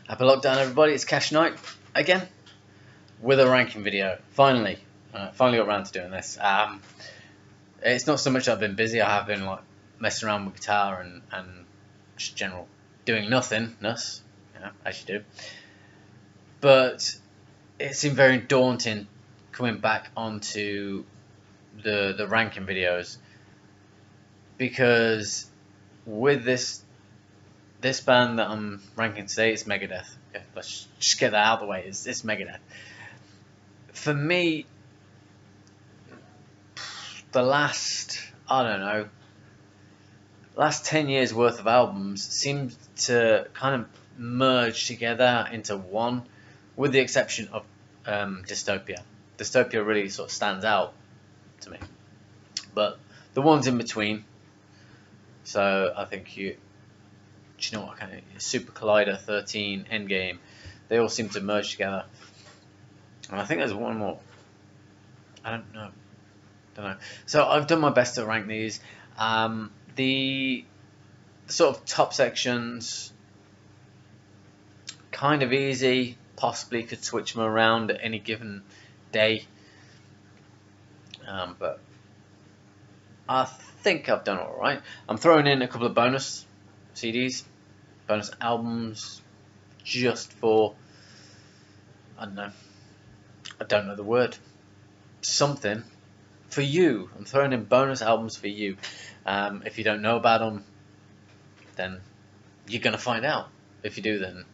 Happy lockdown, everybody. It's Khash night again with a ranking video. Finally got around to doing this. It's not so much that I've been busy. I have been like messing around with guitar and just general doing nothingness, as you do. But it seemed very daunting coming back onto the ranking videos, because with this band that I'm ranking today, it's Megadeth. Okay, let's just get that out of the way. It's Megadeth. For me, the last 10 years worth of albums seem to kind of merge together into one, with the exception of Dystopia. Dystopia really sort of stands out to me, but the ones in between. So I think do you know what kind of Super Collider, 13, Endgame, they all seem to merge together. And I think there's one more. I don't know. So I've done my best to rank these. The sort of top sections, kind of easy. Possibly could switch them around at any given day. But I think I've done all right. I'm throwing in a couple of bonus CDs, bonus albums, just for, I don't know the word, something for you. I'm throwing in bonus albums for you. If you don't know about them, then you're gonna find out. If you do, then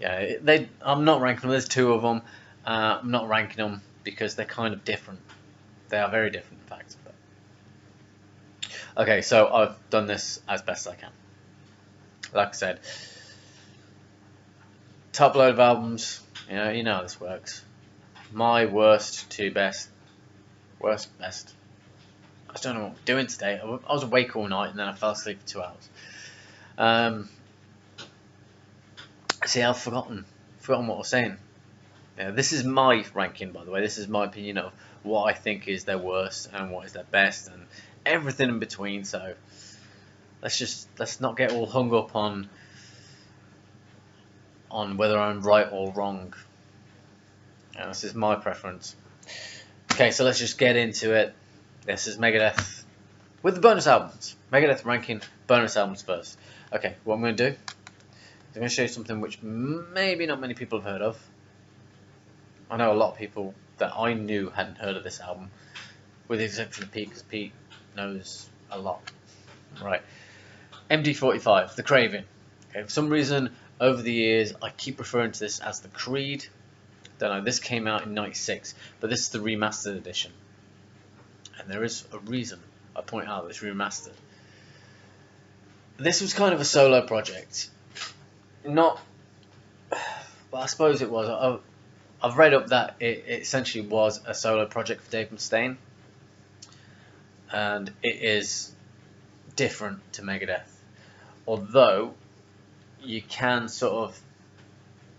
yeah, I'm not ranking them. There's two of them. I'm not ranking them because they're kind of different. They are very different, in fact. But okay, so I've done this as best as I can. Like I said, top load of albums. You know how this works. My worst to best. Worst, best. I just don't know what I'm doing today. I was awake all night and then I fell asleep for 2 hours. See, I've forgotten what I was saying. This is my ranking, by the way. This is my opinion of what I think is their worst and what is their best and everything in between. So let's not get all hung up on whether I'm right or wrong. This is my preference. Okay, so let's just get into it. This is Megadeth with the bonus albums. Megadeth ranking bonus albums first. Okay, what I'm going to do is I'm going to show you something which maybe not many people have heard of. I know a lot of people that I knew hadn't heard of this album, with the exception of Pete, because Pete knows a lot. Right. MD45, The Craving. Okay, for some reason, over the years, I keep referring to this as the Creed. Don't know, this came out in '96, but this is the remastered edition. And there is a reason I point out that it's remastered. This was kind of a solo project. Well, I suppose it was. I've read up that it essentially was a solo project for Dave Mustaine. And it is different to Megadeth. Although, you can sort of,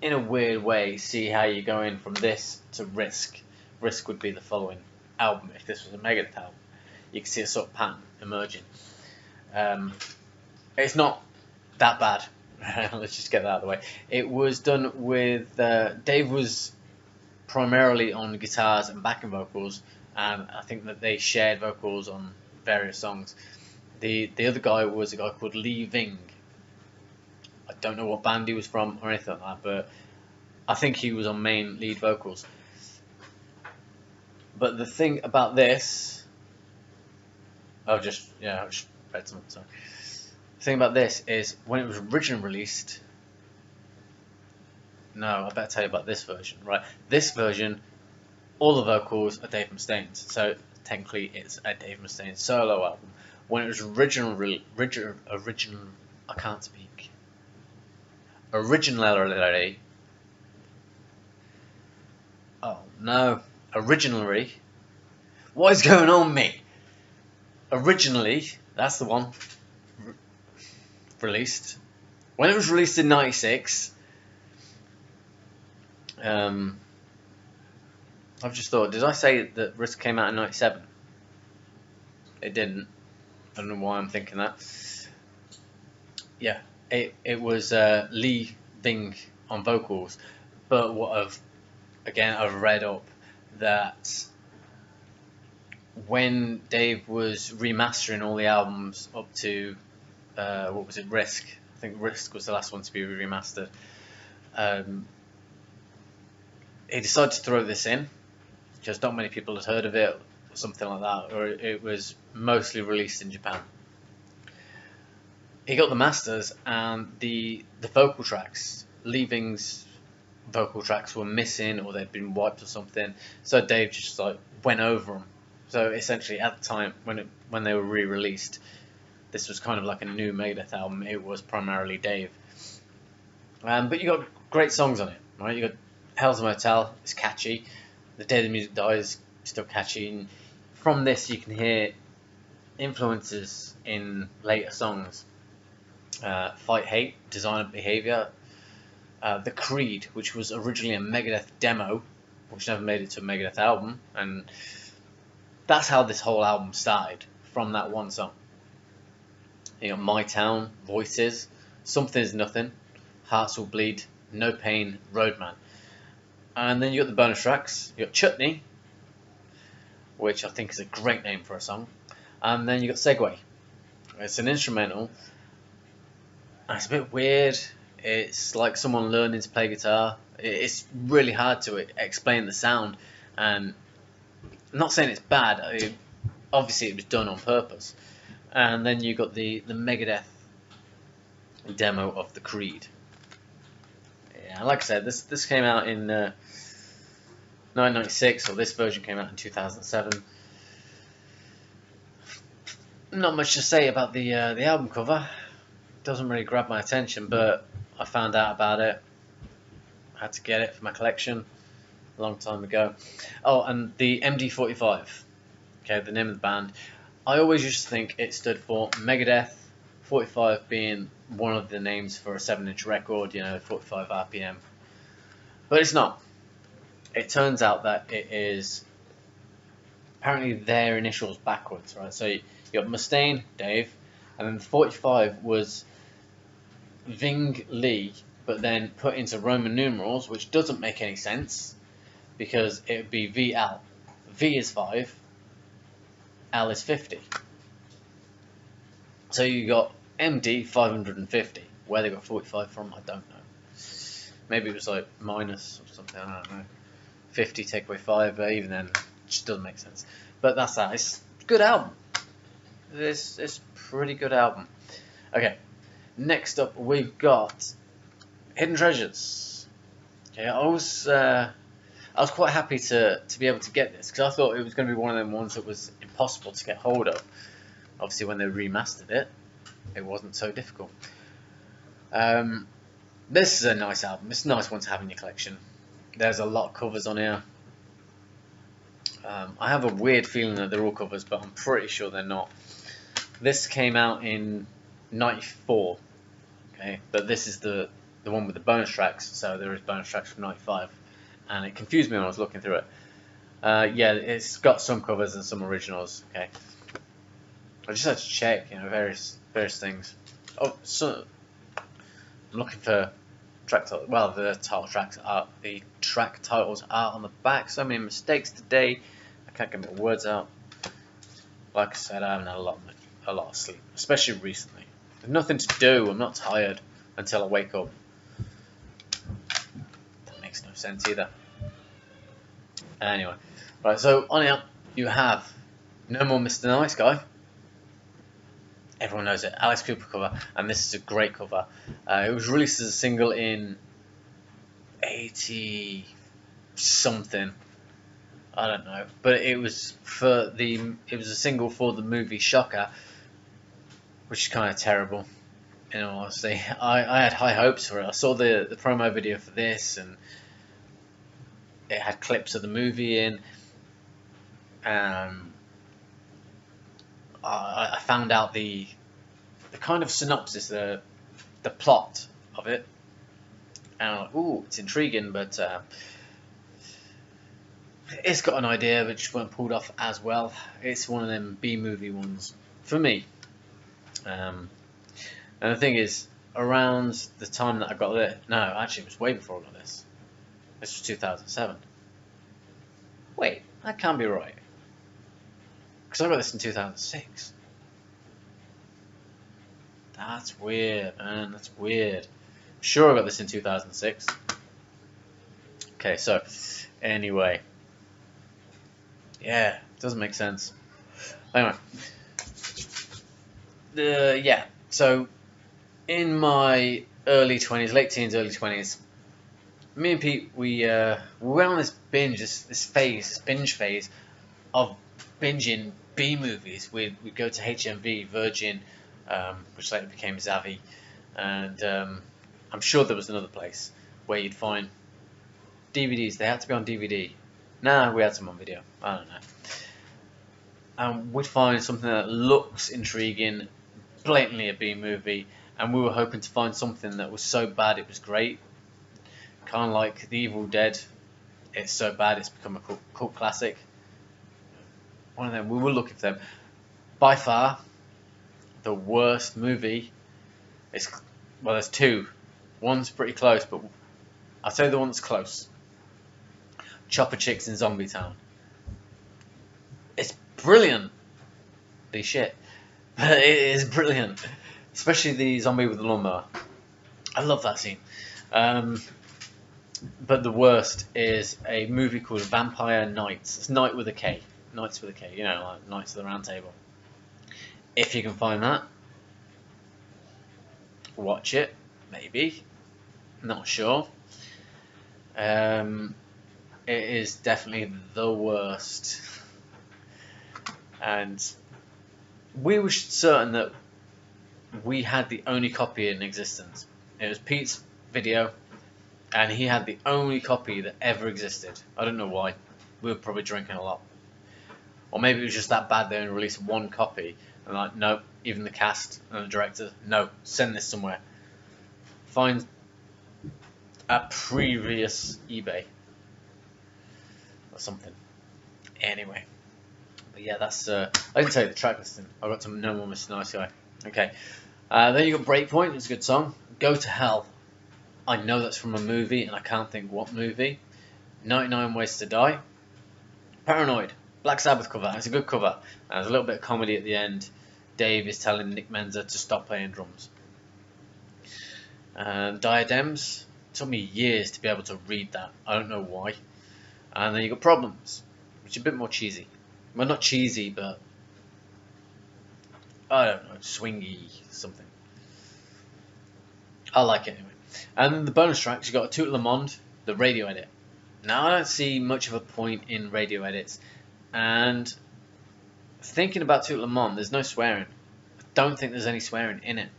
in a weird way, see how you're going from this to Risk. Risk would be the following album if this was a Megadeth album. You can see a sort of pattern emerging. It's not that bad. Let's just get that out of the way. It was done with Dave was primarily on guitars and backing vocals, and I think that they shared vocals on various songs. The other guy was a guy called Lee Ving. I don't know what band he was from or anything like that, but I think he was on main lead vocals. But the thing about this, I just read something. Sorry. The thing about this is when it was originally released. No, I better tell you about this version, right? This version, all the vocals are Dave Mustaine's, so technically it's a Dave Mustaine solo album. When it was originally, I can't speak. Originally, oh no, originally, what is going on, me? Originally, that's the one. Released. When it was released in '96. I've just thought, did I say that Risk came out in '97? It didn't. I don't know why I'm thinking that. Yeah, it was Lee Ving on vocals. But what I've read up that when Dave was remastering all the albums up to what was it, Risk? I think Risk was the last one to be remastered. He decided to throw this in because not many people had heard of it, or something like that, or it was mostly released in Japan. He got the masters, and the vocal tracks, Leaving's vocal tracks were missing, or they'd been wiped or something. So Dave just like went over them. So essentially, at the time when they were re-released, this was kind of like a new Megadeth album. It was primarily Dave, but you got great songs on it, right? You got Hell's a Motel, it's catchy. The Day the Music Dies, still catchy. And from this, you can hear influences in later songs. Fight Hate, Design of Behavior, The Creed, which was originally a Megadeth demo, which never made it to a Megadeth album, and that's how this whole album started, from that one song. You got My Town, Voices, Something's Nothing, Hearts Will Bleed, No Pain, Roadman. And then you got the bonus tracks. You got Chutney, which I think is a great name for a song. And then you got Segway. It's an instrumental. And it's a bit weird. It's like someone learning to play guitar. It's really hard to explain the sound. And I'm not saying it's bad. Obviously, it was done on purpose. And then you got the Megadeth demo of The Creed. Yeah, like I said, this came out in 1996, or this version came out in 2007. Not much to say about the album cover. Doesn't really grab my attention, but I found out about it. I had to get it for my collection a long time ago. Oh, and the MD45. Okay, the name of the band. I always used to think it stood for Megadeth, 45 being one of the names for a 7-inch record, 45 RPM. But it's not. It turns out that it is apparently their initials backwards, right? So you got Mustaine, Dave, and then the 45 was Ving Lee, but then put into Roman numerals, which doesn't make any sense because it would be VL. V is 5, L is 50. So you got MD 550. Where they got 45 from, I don't know. Maybe it was like minus or something, I don't know. 50 take away 5, but even then, it just doesn't make sense. But that's that. It's a good album. It's a pretty good album. Okay, next up we've got Hidden Treasures. Okay, I was quite happy to be able to get this because I thought it was going to be one of them ones that was impossible to get hold of. Obviously, when they remastered it, it wasn't so difficult. This is a nice album. It's a nice one to have in your collection. There's a lot of covers on here. I have a weird feeling that they're all covers, but I'm pretty sure they're not. This came out in '94, okay, but this is the one with the bonus tracks. So there is bonus tracks from '95, and it confused me when I was looking through it. Yeah, it's got some covers and some originals. Okay, I just had to check, various things. Oh, so I'm looking for track titles. Well, the track titles are on the back. So many mistakes today. I can't get my words out. Like I said, I haven't had a lot of sleep, especially recently. There's nothing to do. I'm not tired until I wake up. That makes no sense either. Anyway, right. So on here you have No More Mr. Nice Guy. Everyone knows it. Alex Cooper cover, and this is a great cover. It was released as a single in 80 something. I don't know, but it was a single for the movie Shocker, which is kind of terrible. In all honesty, I had high hopes for it. I saw the promo video for this, and it had clips of the movie in. I found out the kind of synopsis, the plot of it, and I'm like, ooh, it's intriguing, but it's got an idea but just weren't pulled off as well. It's one of them B-movie ones for me. And the thing is, around the time that I got this. No, actually, it was way before I got this. This was 2007. Wait, that can't be right. Because I got this in 2006. That's weird, man. That's weird. Sure, I got this in 2006. Okay, so anyway, yeah, doesn't make sense. Anyway, yeah. So in my early 20s, late teens, early 20s, me and Pete, we went on this binge, this binge phase of binging B movies. We'd go to HMV, Virgin, which later became Zavvi, and I'm sure there was another place where you'd find DVDs. They had to be on DVD. Nah, we had some on video. I don't know. And we'd find something that looks intriguing, blatantly a B movie, and we were hoping to find something that was so bad it was great. Kind of like The Evil Dead. It's so bad it's become a cult classic. One of them. We were looking for them. By far, the worst movie is, well, there's two. One's pretty close, but I'll tell you the one that's close. Chopper Chicks in Zombie Town. It's brilliant. Holy shit. But it is brilliant. Especially the zombie with the lawnmower. I love that scene. But the worst is a movie called Vampire Nights. It's Night with a K. Knights with a K. You know, like Knights of the Round Table. If you can find that, watch it. Maybe. Not sure. It is definitely the worst. And we were certain that we had the only copy in existence. It was Pete's video, and he had the only copy that ever existed. I don't know why. We were probably drinking a lot. Or maybe it was just that bad they only released one copy. And like, no, even the cast and the director, no, send this somewhere. Find a previous eBay or something. Anyway, but yeah, that's I didn't tell you the track listing. I got to No More Mr. Nice Guy. Okay, then you got Breakpoint. It's a good song. Go to Hell. I know that's from a movie, and I can't think what movie. 99 Ways to Die. Paranoid. Black Sabbath cover. It's a good cover. There's a little bit of comedy at the end. Dave is telling Nick Menza to stop playing drums. Diadems. It took me years to be able to read that. I don't know why. And then you got Problems, which is a bit more cheesy. Well, not cheesy, but I don't know, swingy something. I like it anyway. And then the bonus tracks, you got a Tout Le Monde, the radio edit. Now, I don't see much of a point in radio edits. And thinking about Tout Le Monde, there's no swearing. I don't think there's any swearing in it.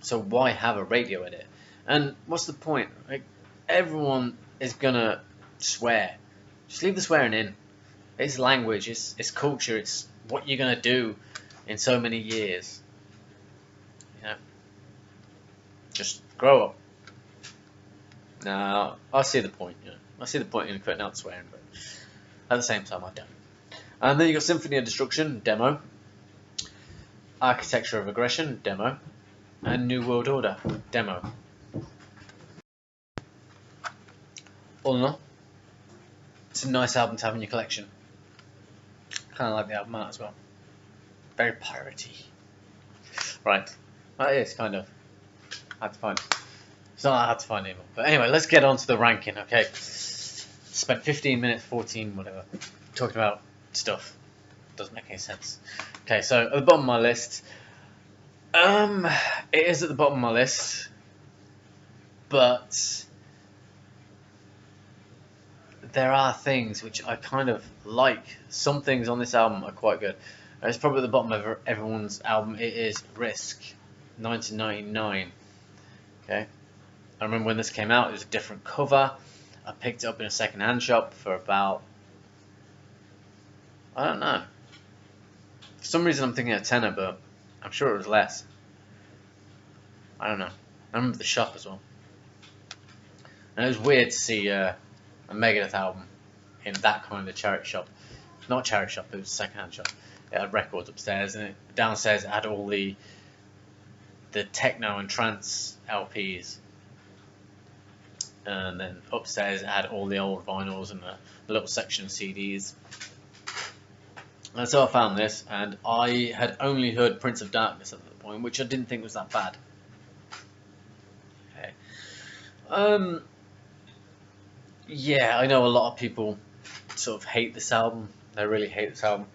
So why have a radio edit? And what's the point? Like, everyone is gonna swear. Just leave the swearing in. It's language, it's culture, it's what you're gonna do in so many years. You know? Just grow up. Now, I see the point, you know. I see the point in cutting out swearing, but at the same time I don't. And then you got Symphony of Destruction, demo. Architecture of Aggression, demo. And New World Order, demo. All in all, it's a nice album to have in your collection. Kind of like the album art as well. Very piratey. Right, that is kind of hard to find. It's not that hard to find anymore. But anyway, let's get on to the ranking, okay? Spent 15 minutes, 14, whatever, talking about stuff. Doesn't make any sense. Okay, so at the bottom of my list, it is at the bottom of my list, but there are things which I kind of like. Some things on this album are quite good. It's probably at the bottom of everyone's album. It is Risk, 1999. Okay, I remember when this came out, it was a different cover. I picked it up in a second-hand shop for about, I don't know. For some reason I'm thinking a tenner, but I'm sure it was less. I don't know. I remember the shop as well. And it was weird to see a Megadeth album in that kind of charity shop. Not charity shop, it was a second-hand shop. It had records upstairs, and downstairs it had all the the techno and trance LPs, and then upstairs it had all the old vinyls and a little section of CDs. And so I found this, and I had only heard Prince of Darkness at that point, which I didn't think was that bad. Okay. Yeah, I know a lot of people sort of hate this album. They really hate this album,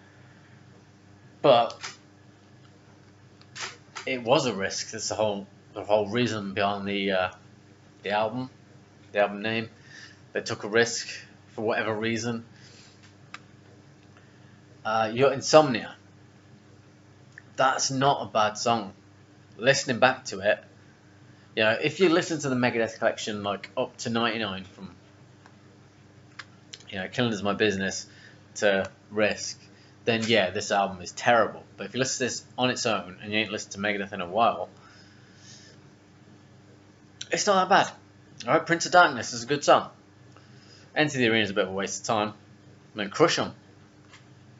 but it was a risk. That's the whole reason behind the album name. They took a risk for whatever reason. Your Insomnia. That's not a bad song. Listening back to it, you know, if you listen to the Megadeth collection like up to 99, from, you know, Killing Is My Business to Risk, then yeah, this album is terrible. But if you listen to this on its own and you ain't listened to Megadeth in a while, it's not that bad. Alright, Prince of Darkness is a good song. Enter the Arena is a bit of a waste of time. And then Crush 'Em.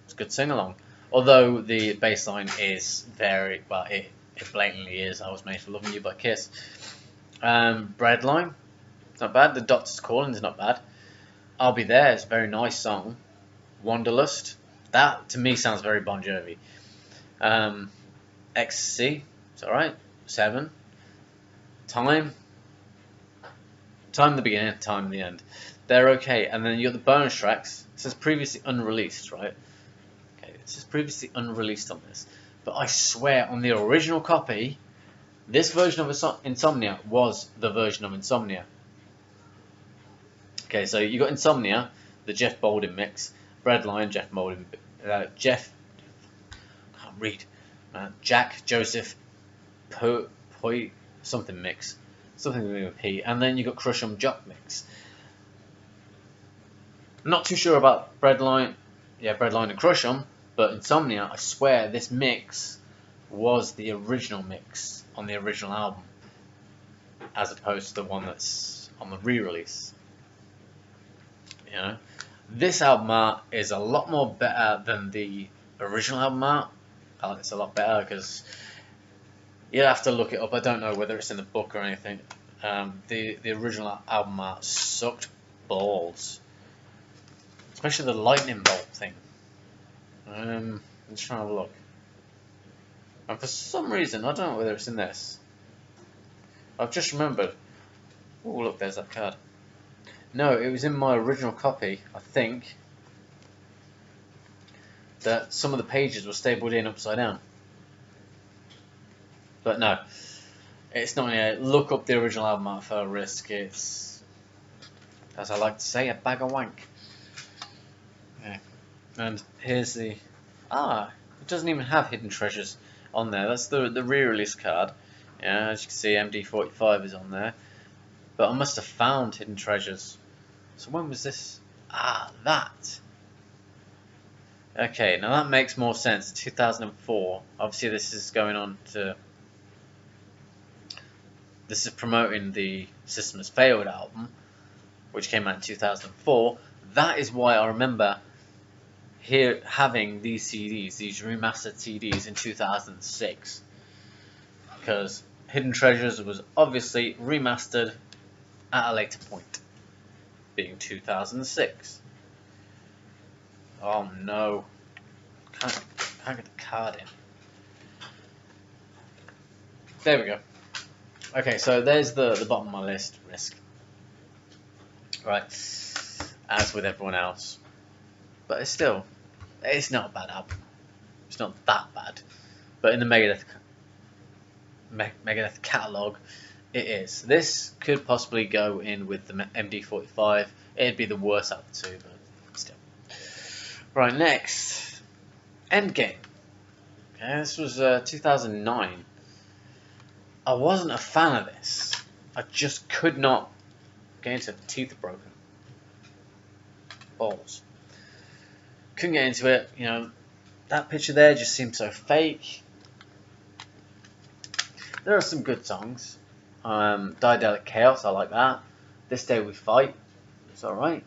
It's a good sing-along. Although the bass line is very, well, it blatantly is I Was Made for Loving You by Kiss. Breadline, it's not bad. The Doctor's Calling is not bad. I'll Be There is a very nice song. Wanderlust, that to me sounds very Bon Jovi. Ecstasy, it's alright. 7. Time the beginning, Time the end. They're okay. And then you got the bonus tracks. It says previously unreleased, right? Okay, it says previously unreleased on this. But I swear on the original copy, this version of Insomnia was the version of Insomnia. Okay, so you got Insomnia, the Jeff Bolden mix, Breadline, Jeff Bolden, can't read, Jack Joseph Poi something mix, something with P, and then you got Crush 'Em Jock mix. Not too sure about Breadline, Breadline and Crush 'Em, but Insomnia, I swear this mix was the original mix on the original album, as opposed to the one that's on the re-release. You know, this album art is a lot more better than the original album art. I like this a lot better because you'd have to look it up. I don't know whether it's in the book or anything. The original album art sucked balls, especially the lightning bolt thing. I'm just trying to have a look. And for some reason, I don't know whether it's in this. I've just remembered. Oh, look, there's that card. No, it was in my original copy, I think, that some of the pages were stapled in upside down. But no, it's not here. Look up the original album art for Risk. It's, as I like to say, a bag of wank. Yeah. And here's the... it doesn't even have Hidden Treasures on there. That's the re-release card. Yeah, as you can see, MD45 is on there. But I must have found Hidden Treasures. So when was this? That. Okay, now that makes more sense. 2004. Obviously this is going on to... This is promoting the System Has Failed album, which came out in 2004. That is why I remember here having these CDs, these remastered CDs in 2006. Because Hidden Treasures was obviously remastered at a later point, being 2006. Oh no, can't get the card in. There we go. Okay, so there's the bottom of my list, Risk. Right, as with everyone else. But it's not a bad album. It's not that bad. But in the Megadeth catalogue, it is. This could possibly go in with the MD45. It'd be the worst out of the two, but still. Right, next. Endgame. Okay, this was 2009. I wasn't a fan of this. I just could not get into it. Teeth are broken. Balls. Couldn't get into it. You know, that picture there just seemed so fake. There are some good songs. Daedalic Chaos, I like that. This Day We Fight, it's alright.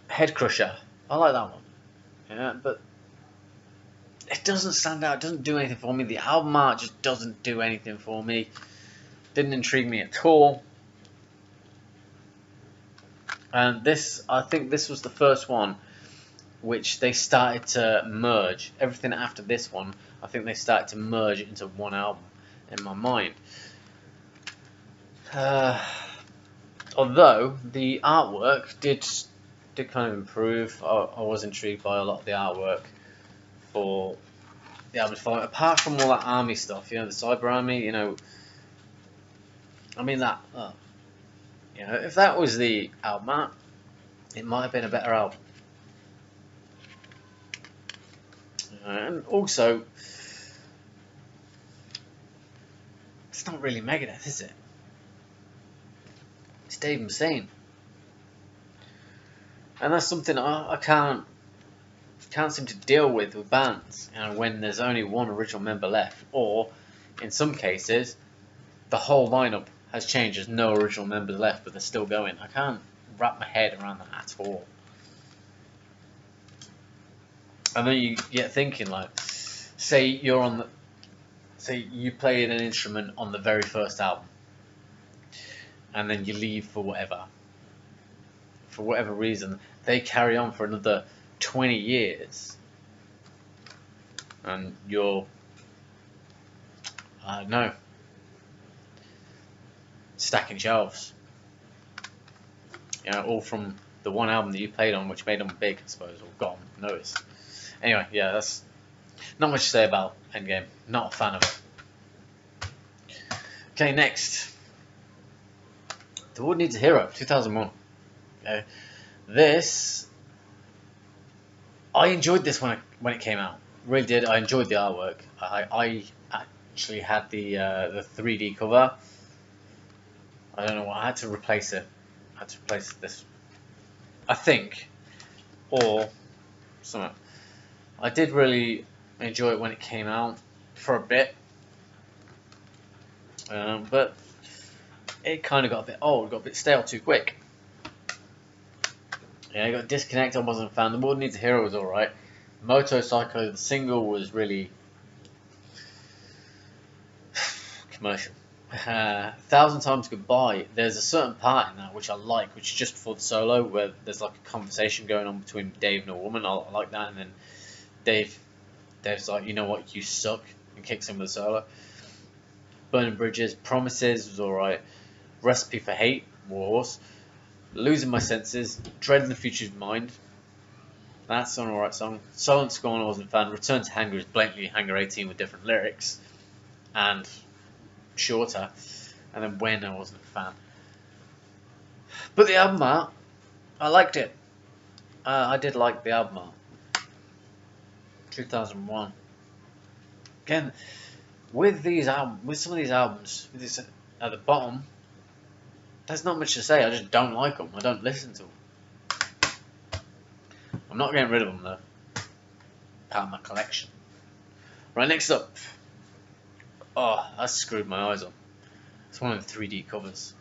Head Crusher, I like that one. Yeah, but it doesn't stand out. It doesn't do anything for me. The album art just doesn't do anything for me. Didn't intrigue me at all. And I think this was the first one which they started to merge. Everything after this one, I think they started to merge it into one album in my mind. Although the artwork did kind of improve. I was intrigued by a lot of the artwork for the album. Apart from all that army stuff, the cyber army, I mean that, if that was the album art, it might have been a better album. And also, it's not really Megadeth, is it? It's Dave Mustaine. And that's something I can't seem to deal with bands, when there's only one original member left, or in some cases, the whole lineup has changed. There's no original members left, but they're still going. I can't wrap my head around that at all. And then you get thinking, like, say you played an instrument on the very first album, and then you leave for whatever reason, they carry on for another 20 years, and you're, I don't know, stacking shelves, all from the one album that you played on, which made them big, I suppose, or got on notice. Anyway, yeah, that's not much to say about Endgame. Not a fan of it. Okay, next. The World Needs a Hero, 2001. Okay. This, I enjoyed this when it came out. Really did. I enjoyed the artwork. I actually had the 3D cover. I don't know what. I had to replace it. I had to replace this, I think, or something. I did really enjoy it when it came out for a bit, but it kind of got a bit old, got a bit stale too quick. Yeah, I got disconnected. I wasn't a fan. The World Needs a Hero was alright. Motorcycle, the single, was really commercial. 1,000 Times Goodbye, there's a certain part in that which I like, which is just before the solo, where there's like a conversation going on between Dave and a woman. I like that, and then Dave's like, you know what, you suck, and kicks him with a solo. Burning Bridges, Promises was alright. Recipe for Hate, Wars. Losing My Senses, Dreading the Future's Mind. That's an alright song. Silent Scorn, I wasn't a fan. Return to Hanger is blatantly Hanger 18 with different lyrics and shorter. And then When, I wasn't a fan. But the album art, I liked it. I did like the album art. 2001. Again, with some of these albums, with this at the bottom, there's not much to say. I just don't like them. I don't listen to them. I'm not getting rid of them though. Part of my collection. Right, next up. Oh, that screwed my eyes up. It's one of the 3D covers,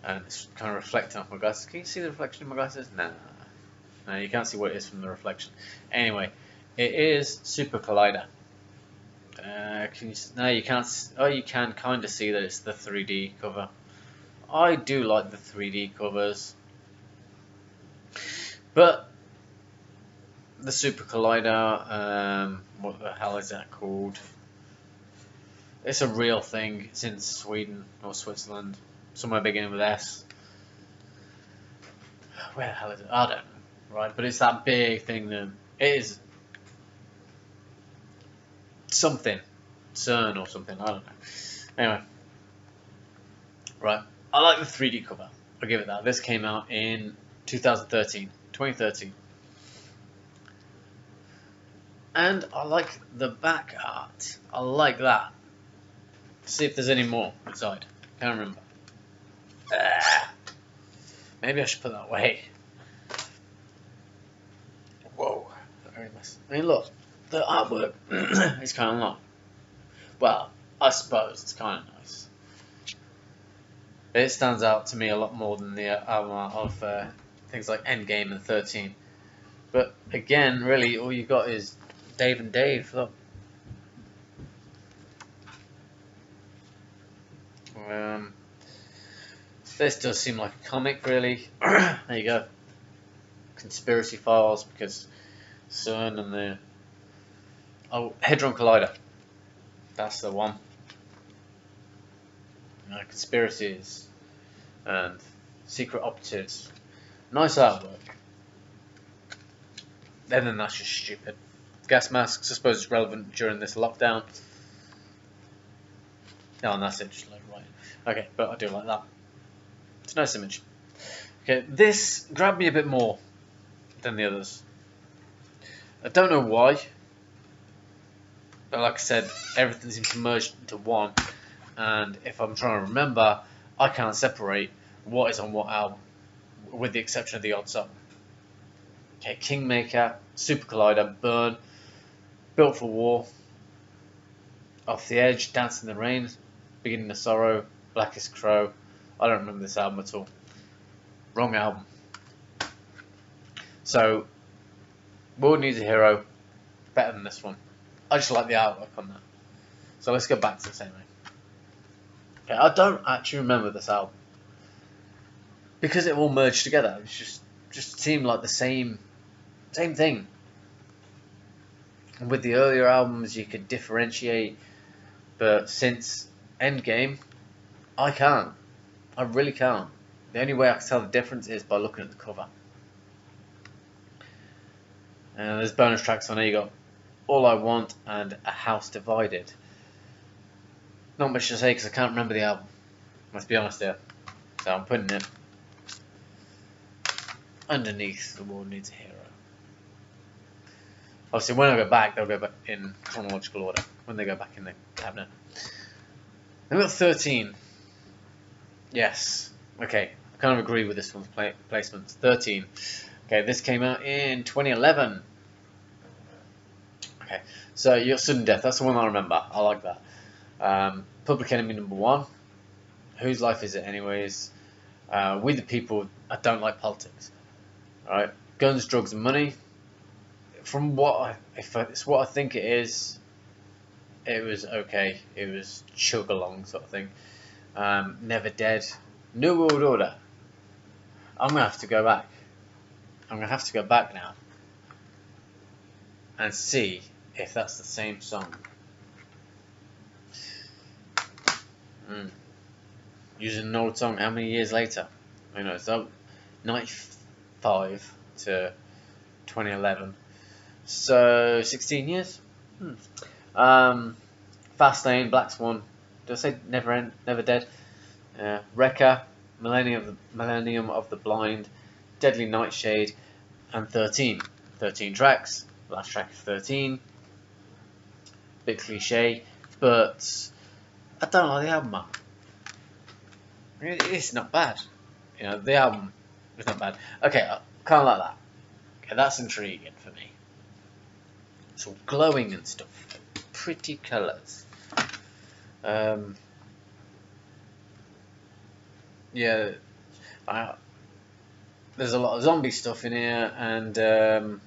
and it's kind of reflecting off my glasses. Can you see the reflection in my glasses? Nah. No, you can't see what it is from the reflection. Anyway, it is Super Collider. No, you can't. Oh, you can kind of see that it's the 3D cover. I do like the 3D covers, but the Super Collider, what the hell is that called? It's a real thing. It's in Sweden or Switzerland, somewhere beginning with S. Where the hell is it? I don't know. Right, but it's that big thing that it is something, CERN or something. I don't know. Anyway, right. I like the 3D cover. I'll give it that. This came out in 2013. And I like the back art. I like that. See if there's any more inside. Can't remember. Maybe I should put that away. Whoa. Very nice. I mean, look. The artwork is kind of long. Well, I suppose it's kind of nice. It stands out to me a lot more than the album art of things like Endgame and 13. But again, really, all you got is Dave and Dave, look. This does seem like a comic, really. There you go. Conspiracy Files, because CERN and the... Oh, Hadron Collider. That's the one. Conspiracies and secret operatives. Nice artwork. And then that's just stupid. Gas masks, I suppose it's relevant during this lockdown. Oh, and that's it, just like right. Okay, but I do like that. It's a nice image. Okay, this grabbed me a bit more than the others. I don't know why, but like I said, everything seems to merge into one, and if I'm trying to remember, I can't separate what is on what album, with the exception of the odd song. Okay, Kingmaker, Super Collider, Burn, Built for War, Off the Edge, Dance in the Rain, Beginning of Sorrow, Blackest Crow. I don't remember this album at all. Wrong album. So, World Needs a Hero, better than this one. I just like the artwork on that. So let's go back to the same thing. Okay, I don't actually remember this album. Because it all merged together. It just seemed like the same thing. And with the earlier albums you could differentiate, but since Endgame, I can't. I really can't. The only way I can tell the difference is by looking at the cover. And there's bonus tracks on there. You got All I Want and A House Divided. Not much to say because I can't remember the album. Let's be honest here. So I'm putting it underneath The World Needs a Hero. Obviously, when I go back, they'll go back in chronological order. When they go back in the cabinet. Then we've got 13. Yes. Okay. I kind of agree with this one's placement. 13. Okay, this came out in 2011. Okay, so you got Sudden Death. That's the one I remember. I like that. Public Enemy #1. Whose Life Is It Anyways? We the People. I don't like politics. Alright. Guns, Drugs and Money. From what it's what I think it is, it was okay. It was chug along sort of thing. Never Dead. New World Order. I'm gonna have to go back. I'm gonna have to go back now and see if that's the same song. Using an old song. How many years later? You know, so 95 to 2011. So 16 years. Fast Lane, Black Swan. Did I say Never Dead? Wrecker, Millennium of the Blind, Deadly Nightshade, and 13. 13 tracks. Last track is 13. Bit cliche, but I don't like the album, man. It's not bad. You know, the album is not bad. Okay, I kind of like that. Okay, that's intriguing for me. It's all glowing and stuff. Pretty colours. Yeah, there's a lot of zombie stuff in here, and a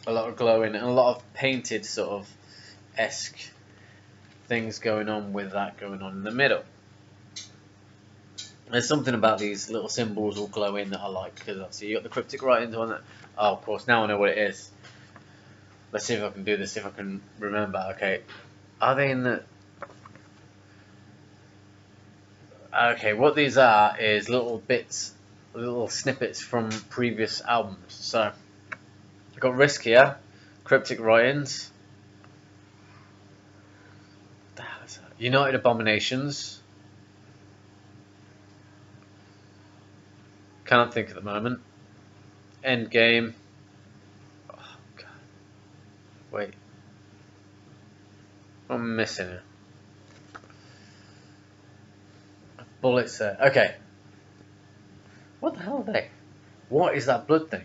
lot of glowing, and a lot of painted sort of esque things going on with that going on in the middle. There's something about these little symbols all glowing that I like, because obviously you got the cryptic writings on it. Oh, of course, now I know what it is. Let's see if I can do this, if I can remember. Okay, are they in the... Okay, what these are is little bits, little snippets from previous albums. So, I've got Risk here, Cryptic Writings, what the hell is that? United Abominations, can't think at the moment, Endgame, oh god, wait, what am I missing here? Bullets there. Okay. What the hell are they? What is that blood thing?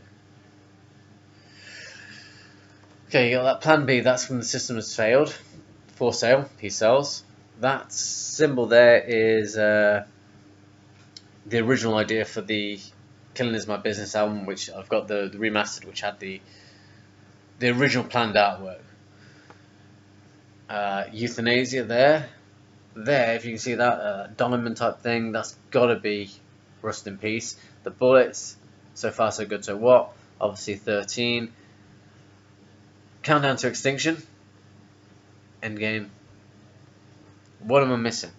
Okay, you got that Plan B. That's when the system has failed. For sale. He sells. That symbol there is the original idea for the Killing Is My Business album, which I've got the remastered, which had the the original planned artwork. Euthanasia there, if you can see that diamond type thing, that's gotta be Rust in Peace. The bullets, So Far So Good So What, obviously 13. Countdown to Extinction, Endgame. What am I missing?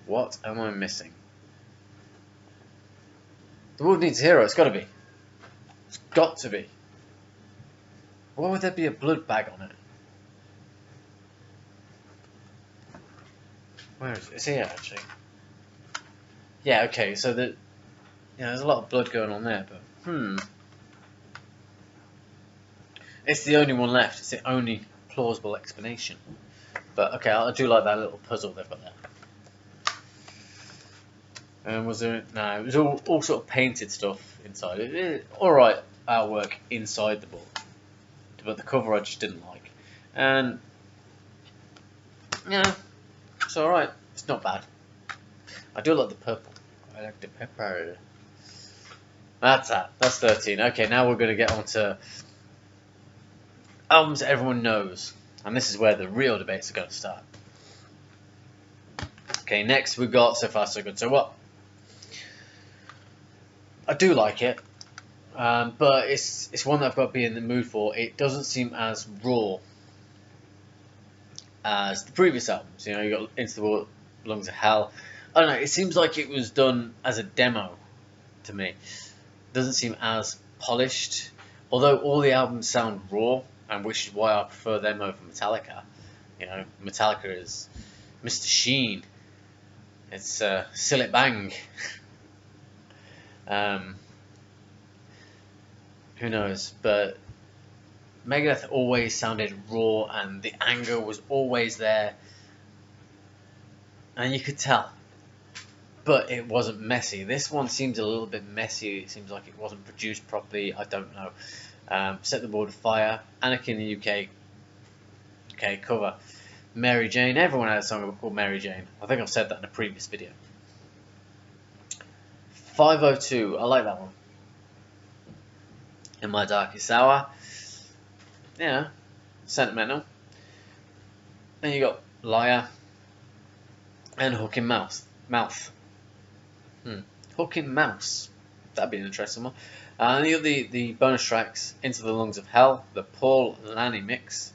What am I missing? The world needs a hero. It's got to be. It's got to be. Why would there be a blood bag on it? Where is it? It's here actually. Yeah. Okay. So there's a lot of blood going on there, but it's the only one left. It's the only plausible explanation. But okay, I do like that little puzzle they've got there. And was there? No, it was all sort of painted stuff inside. Alright artwork inside the book, but the cover I just didn't like. And yeah, it's alright. It's not bad. I do like the purple. I like the pepper. That's that. That's 13. Okay, now we're going to get on to albums everyone knows. And this is where the real debates are going to start. Okay, next we've got So Far So Good So What. I do like it, but it's one that I've got to be in the mood for. It doesn't seem as raw as the previous albums. You know, you got Into the World, Lungs of Hell. I don't know. It seems like it was done as a demo to me. It doesn't seem as polished, although all the albums sound raw, and which is why I prefer them over Metallica. You know, Metallica is Mr. Sheen. It's Sillet Bang. Who knows? But Megadeth always sounded raw, and the anger was always there, and you could tell. But it wasn't messy. This one seems a little bit messy. It seems like it wasn't produced properly. I don't know. Set the World Afire. Anarchy in the UK. Okay, cover. Mary Jane. Everyone had a song called Mary Jane. I think I've said that in a previous video. 502. I like that one. In My Darkest Hour. Yeah. Sentimental. Then you got Liar. And Hook in Mouth. Hook in Mouse. That'd be an interesting one. And you got the bonus tracks, Into the Lungs of Hell, the Paul Lanny mix,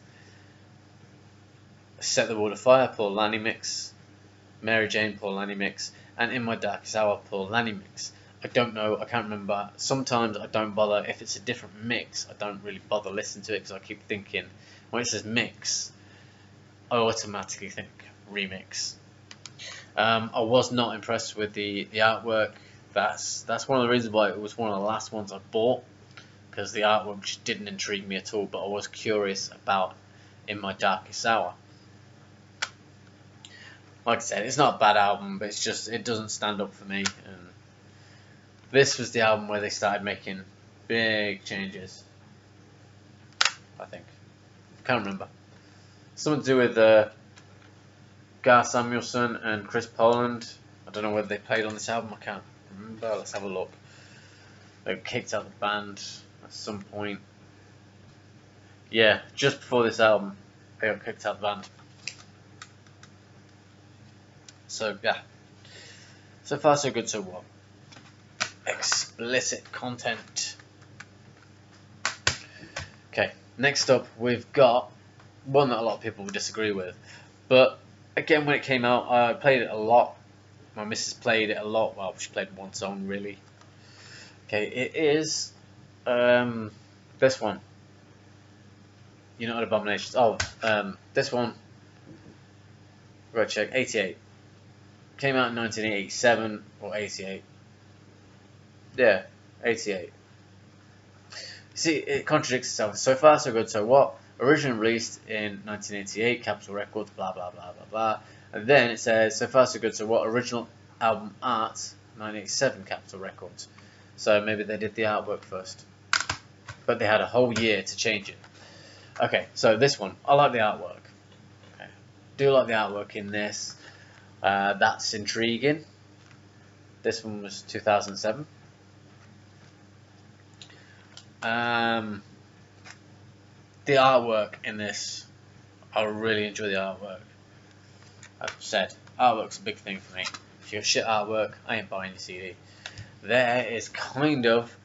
Set the World Afire, Paul Lanny mix, Mary Jane, Paul Lanny mix, and In My Darkest Hour, Paul Lanny mix. I don't know, I can't remember. Sometimes I don't bother, if it's a different mix, I don't really bother listening to it because I keep thinking, when it says mix, I automatically think remix. I was not impressed with the artwork. That's one of the reasons why it was one of the last ones I bought, because the artwork just didn't intrigue me at all, but I was curious about In My Darkest Hour. Like I said, it's not a bad album, but it's just, it doesn't stand up for me. And this was the album where they started making big changes, I think. I can't remember. Something to do with Gar Samuelson and Chris Poland. I don't know whether they played on this album, I can't remember. Let's have a look. They got kicked out of the band at some point. Yeah, just before this album, they got kicked out of the band. So, yeah. So Far So Good So What. Explicit content. Okay, next up we've got one that a lot of people would disagree with. But, again, when it came out, I played it a lot. My missus played it a lot. Well, she played one song, really. Okay, it is this one. United Abominations. Oh, this one. Right, check. 88. Came out in 1987 or 88. Yeah, 88. See, it contradicts itself. So Far So Good So What. Originally released in 1988, Capitol Records, blah blah blah blah blah. And then it says So Far So Good So What. Original album art, 1987, Capitol Records. So maybe they did the artwork first, but they had a whole year to change it. Okay, so this one, I like the artwork. Okay, do like the artwork in this. That's intriguing. This one was 2007. The artwork in this, I really enjoy the artwork. I've said, artwork's a big thing for me. If you have shit artwork, I ain't buying your CD. There is kind of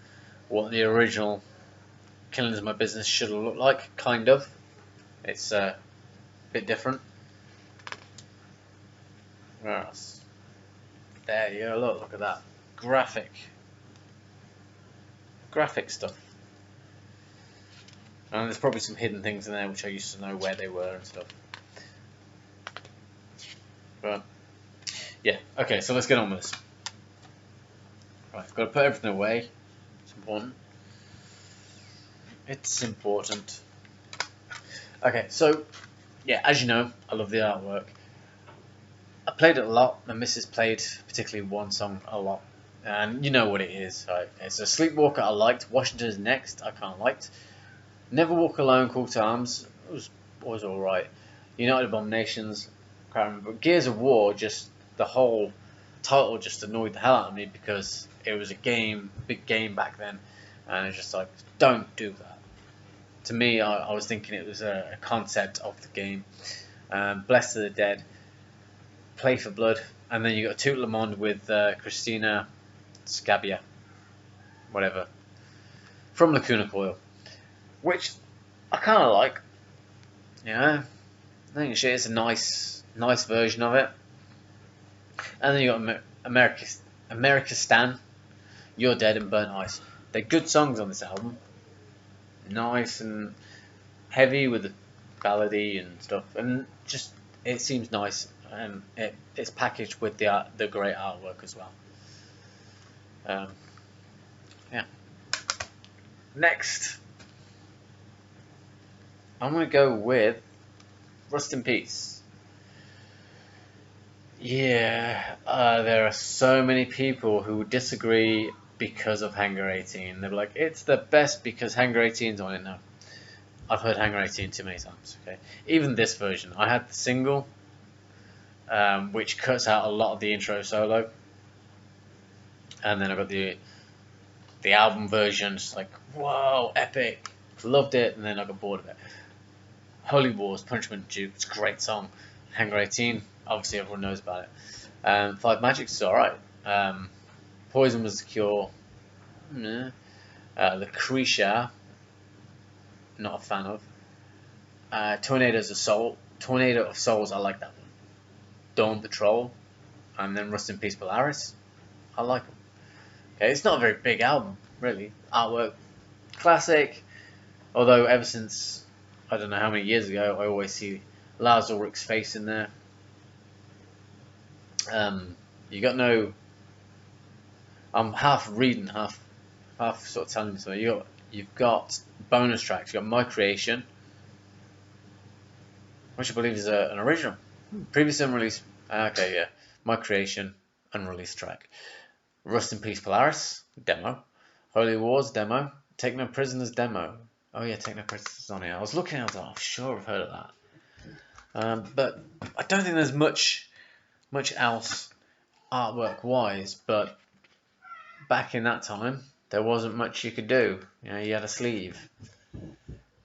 what the original Killing Is My Business should have looked like, kind of. It's a bit different. Where else? There you go, look at that. Graphic stuff. And there's probably some hidden things in there which I used to know where they were and stuff. But, yeah, okay, so let's get on with this. Right, I've got to put everything away. It's important. It's important. Okay, so, yeah, as you know, I love the artwork. I played it a lot. My missus played particularly one song a lot. And you know what it is. Right? It's a Sleepwalker I liked. Washington's Next I kind of liked. Never Walk Alone, Call to Arms was alright. United Abominations, can't remember. But Gears of War, just the whole title just annoyed the hell out of me because it was a game, big game back then. And it's just like, don't do that. To me, I was thinking it was a concept of the game. Blessed of the Dead, Play for Blood, and then you got Tout Le Monde with Christina Scabia, whatever, from Lacuna Coil, which I kind of like. Yeah, I think it's a nice version of it. And then you got America Stan, You're Dead, and Burnt Ice. They're good songs on this album. Nice and heavy with the ballady and stuff, and just it seems nice. It's packaged with the great artwork as well. Yeah. Next, I'm gonna go with Rust in Peace. Yeah, there are so many people who disagree because of Hangar 18. They're like, it's the best because Hangar 18's on it now. I've heard Hangar 18 too many times. Okay, even this version, I had the single, which cuts out a lot of the intro solo, and then I got the album version. Just like, whoa, epic, loved it, and then I got bored of it. Holy Wars, Punishment Duke, it's a great song. Hangar 18, obviously everyone knows about it. Five Magics is alright. Poison Was the Cure. The Creature, not a fan of. Tornado of Souls, I like that one. Dawn Patrol, and then Rust in Peace Polaris, I like them. Okay, it's not a very big album, really. Artwork, classic. Although ever since, I don't know how many years ago, I always see Lars Ulrich's face in there. You got no. I'm half reading, half sort of telling you something. You've got bonus tracks. You've got My Creation, which I believe is an original, previously unreleased. Okay, yeah, My Creation, unreleased track. Rust in Peace Polaris, demo. Holy Wars, demo. Take No Prisoners, demo. Oh yeah, Take No Prisoners on here. I was looking at that. I'm sure I've heard of that. But I don't think there's much else artwork wise. But back in that time, there wasn't much you could do. You know, you had a sleeve.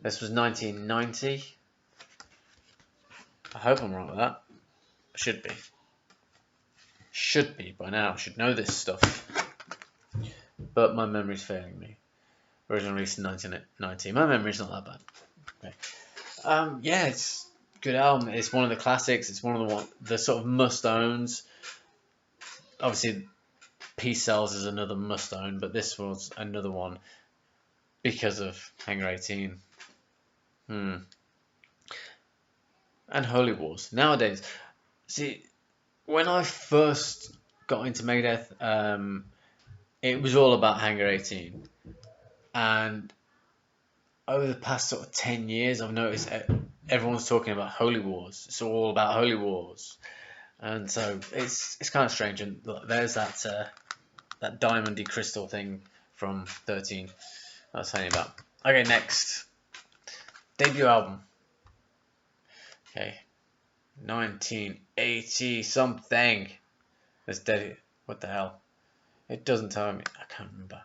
This was 1990. I hope I'm wrong with that. Should be. Should be by now. Should know this stuff. But my memory's failing me. Originally released in 1990. My memory's not that bad. Okay. Yeah, it's a good album. It's one of the classics. It's one of the sort of must-owns. Obviously, Peace Cells is another must-own, but this was another one because of Hangar 18. And Holy Wars. Nowadays, see, when I first got into Megadeth, it was all about Hangar 18. And over the past sort of 10 years, I've noticed everyone's talking about Holy Wars. It's all about Holy Wars. And so it's kind of strange. And look, there's that diamondy crystal thing from 13 I was telling you about. Okay, next. Debut album. Okay. 1980 something. What the hell? It doesn't tell me. I can't remember.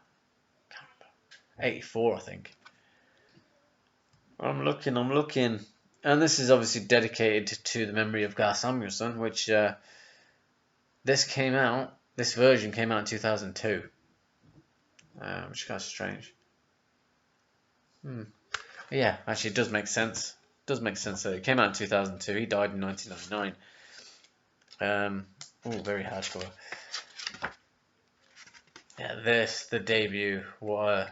84, I think. I'm looking, and this is obviously dedicated to the memory of Gar Samuelsson, which this version came out in 2002, which is kind of strange. Yeah, actually, it does make sense. It does make sense that it came out in 2002. He died in 1999. Oh, very hardcore. Yeah, the debut. What a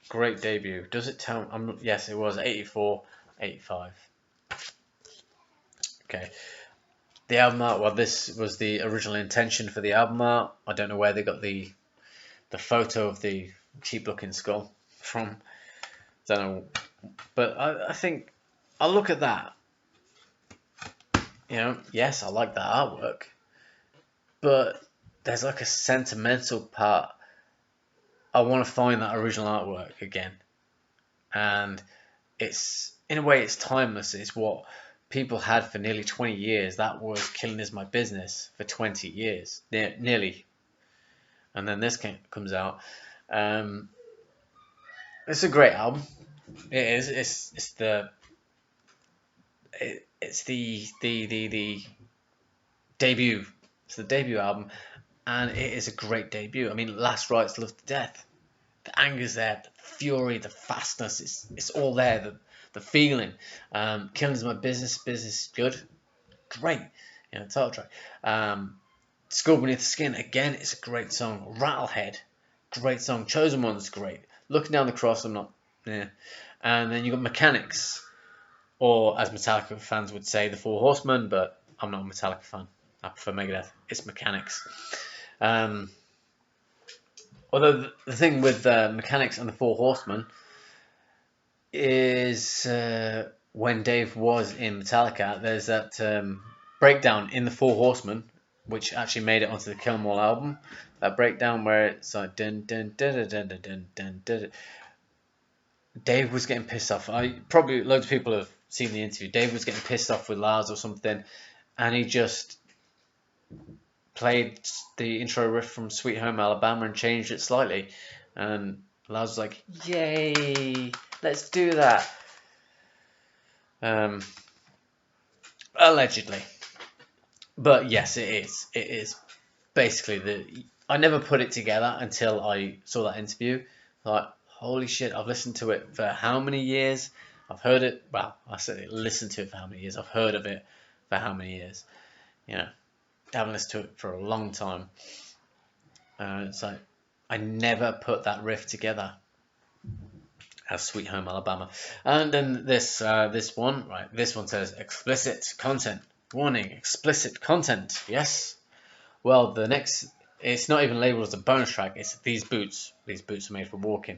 great debut. Does it tell? Yes, it was 84, 85. Okay. The album art. Well, this was the original intention for the album art. I don't know where they got the photo of the cheap looking skull from. Don't know, but I think I'll look at that. Yes, I like that artwork, but there's like a sentimental part. I want to find that original artwork again, and it's in a way it's timeless. It's what people had for nearly 20 years. That was Killing Is My Business for 20 years, nearly, and then this comes out. It's a great album. It is. It's the debut. It's the debut album, and it is a great debut. I mean, Last Rites, Love to Death. The anger's there, the fury, the fastness. It's all there. The feeling. Killing Is My Business. Business is good. Great. Title track. Skull Beneath the Skin. Again, it's a great song. Rattlehead. Great song. Chosen One's great. Looking Down the Cross. I'm not. Yeah. And then you got Mechanics. Or, as Metallica fans would say, the Four Horsemen, but I'm not a Metallica fan. I prefer Megadeth. It's Mechanics. Although the thing with Mechanics and the Four Horsemen is when Dave was in Metallica, there's that breakdown in the Four Horsemen, which actually made it onto the Kill 'Em All album. That breakdown where it's like dun dun dun dun dun dun dun dun. Dave was getting pissed off. Probably loads of people have seen the interview. Dave was getting pissed off with Lars or something, and he just played the intro riff from Sweet Home Alabama and changed it slightly. And Lars was like, "Yay, let's do that." Allegedly, but yes, it is. It is basically I never put it together until I saw that interview. Like, holy shit, I've listened to it for how many years? I've heard it, well, I said listened to it for how many years? I've heard of it for how many years? I haven't listened to it for a long time. It's like, I never put that riff together as Sweet Home Alabama. And then this one, right, this one says explicit content. Warning, explicit content. Yes. Well, the next, it's not even labeled as a bonus track. It's these boots. These boots are made for walking.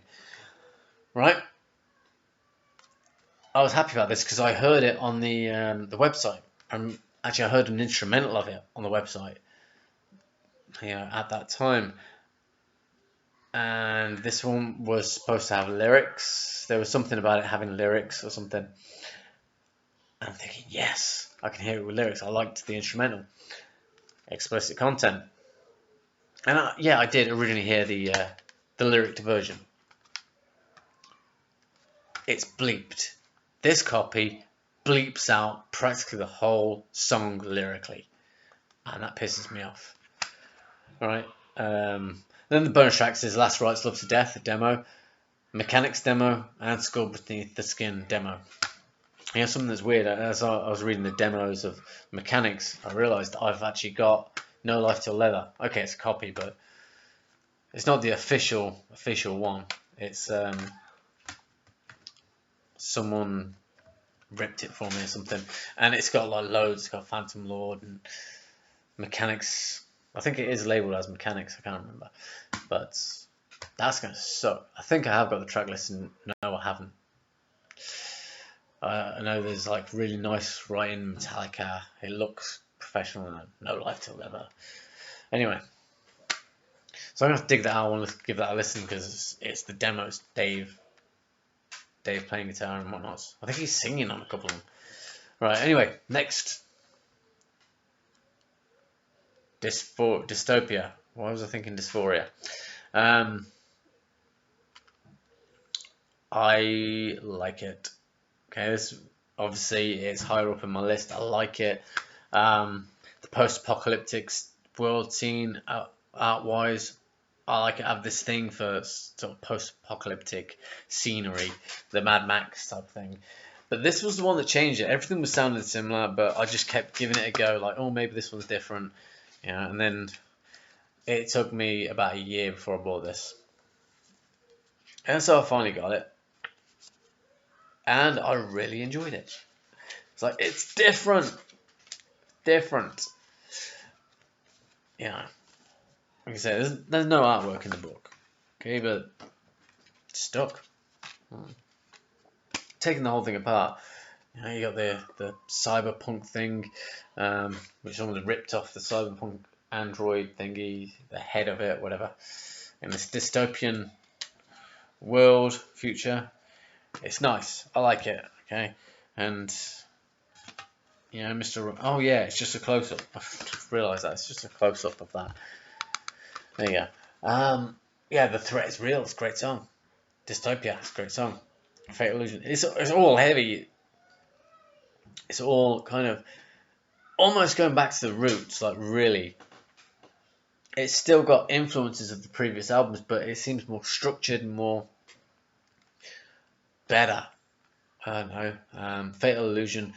Right? I was happy about this because I heard it on the website. Actually, I heard an instrumental of it on the website. At that time. And this one was supposed to have lyrics. There was something about it having lyrics or something. And I'm thinking, yes, I can hear it with lyrics. I liked the instrumental. Explicit content. And I did originally hear the lyric version. It's bleeped. This copy bleeps out practically the whole song lyrically. And that pisses me off. Alright. Then the bonus tracks is Last Rites, Love to Death, a demo, Mechanics demo, and Skull Beneath the Skin demo. Something that's weird. As I was reading the demos of Mechanics, I realised I've actually got No Life Till Leather. Okay, it's a copy, but it's not the official one. It's someone ripped it for me or something, and it's got like loads. It's got Phantom Lord and Mechanics. I think it is labelled as Mechanics. I can't remember, but that's gonna suck. I think I have got the track list, and no, I haven't. I know there's like really nice writing, Metallica. It looks professional. No Life Till Leather. Anyway, so I'm gonna have to dig that out. I want to give that a listen because it's the demos. Dave playing guitar and whatnot. I think he's singing on a couple of them. Right. Anyway, next. Dystopia. Why was I thinking dysphoria? I like it. Okay, this obviously is higher up in my list. I like it. The post-apocalyptic world scene, art-wise, I like it. I have this thing for sort of post-apocalyptic scenery, the Mad Max type thing. But this was the one that changed it. Everything was sounding similar, but I just kept giving it a go. Like, oh, maybe this one's different, And then it took me about a year before I bought this, and so I finally got it, and I really enjoyed it. It's like it's different. Like I said, there's no artwork in the book, okay, but it's stuck. Taking the whole thing apart, you got the cyberpunk thing, which someone ripped off the cyberpunk android thingy, the head of it, whatever, in this dystopian world future. It's nice. I like it. Okay, and Mr. Oh yeah, it's just a close up. I realised that it's just a close up of that. There you go. Yeah, The Threat is Real. It's a great song. Dystopia. It's a great song. Fatal Illusion. It's all heavy. It's all kind of almost going back to the roots. Like really, it's still got influences of the previous albums, but it seems more structured and more better. I don't know. Fatal Illusion,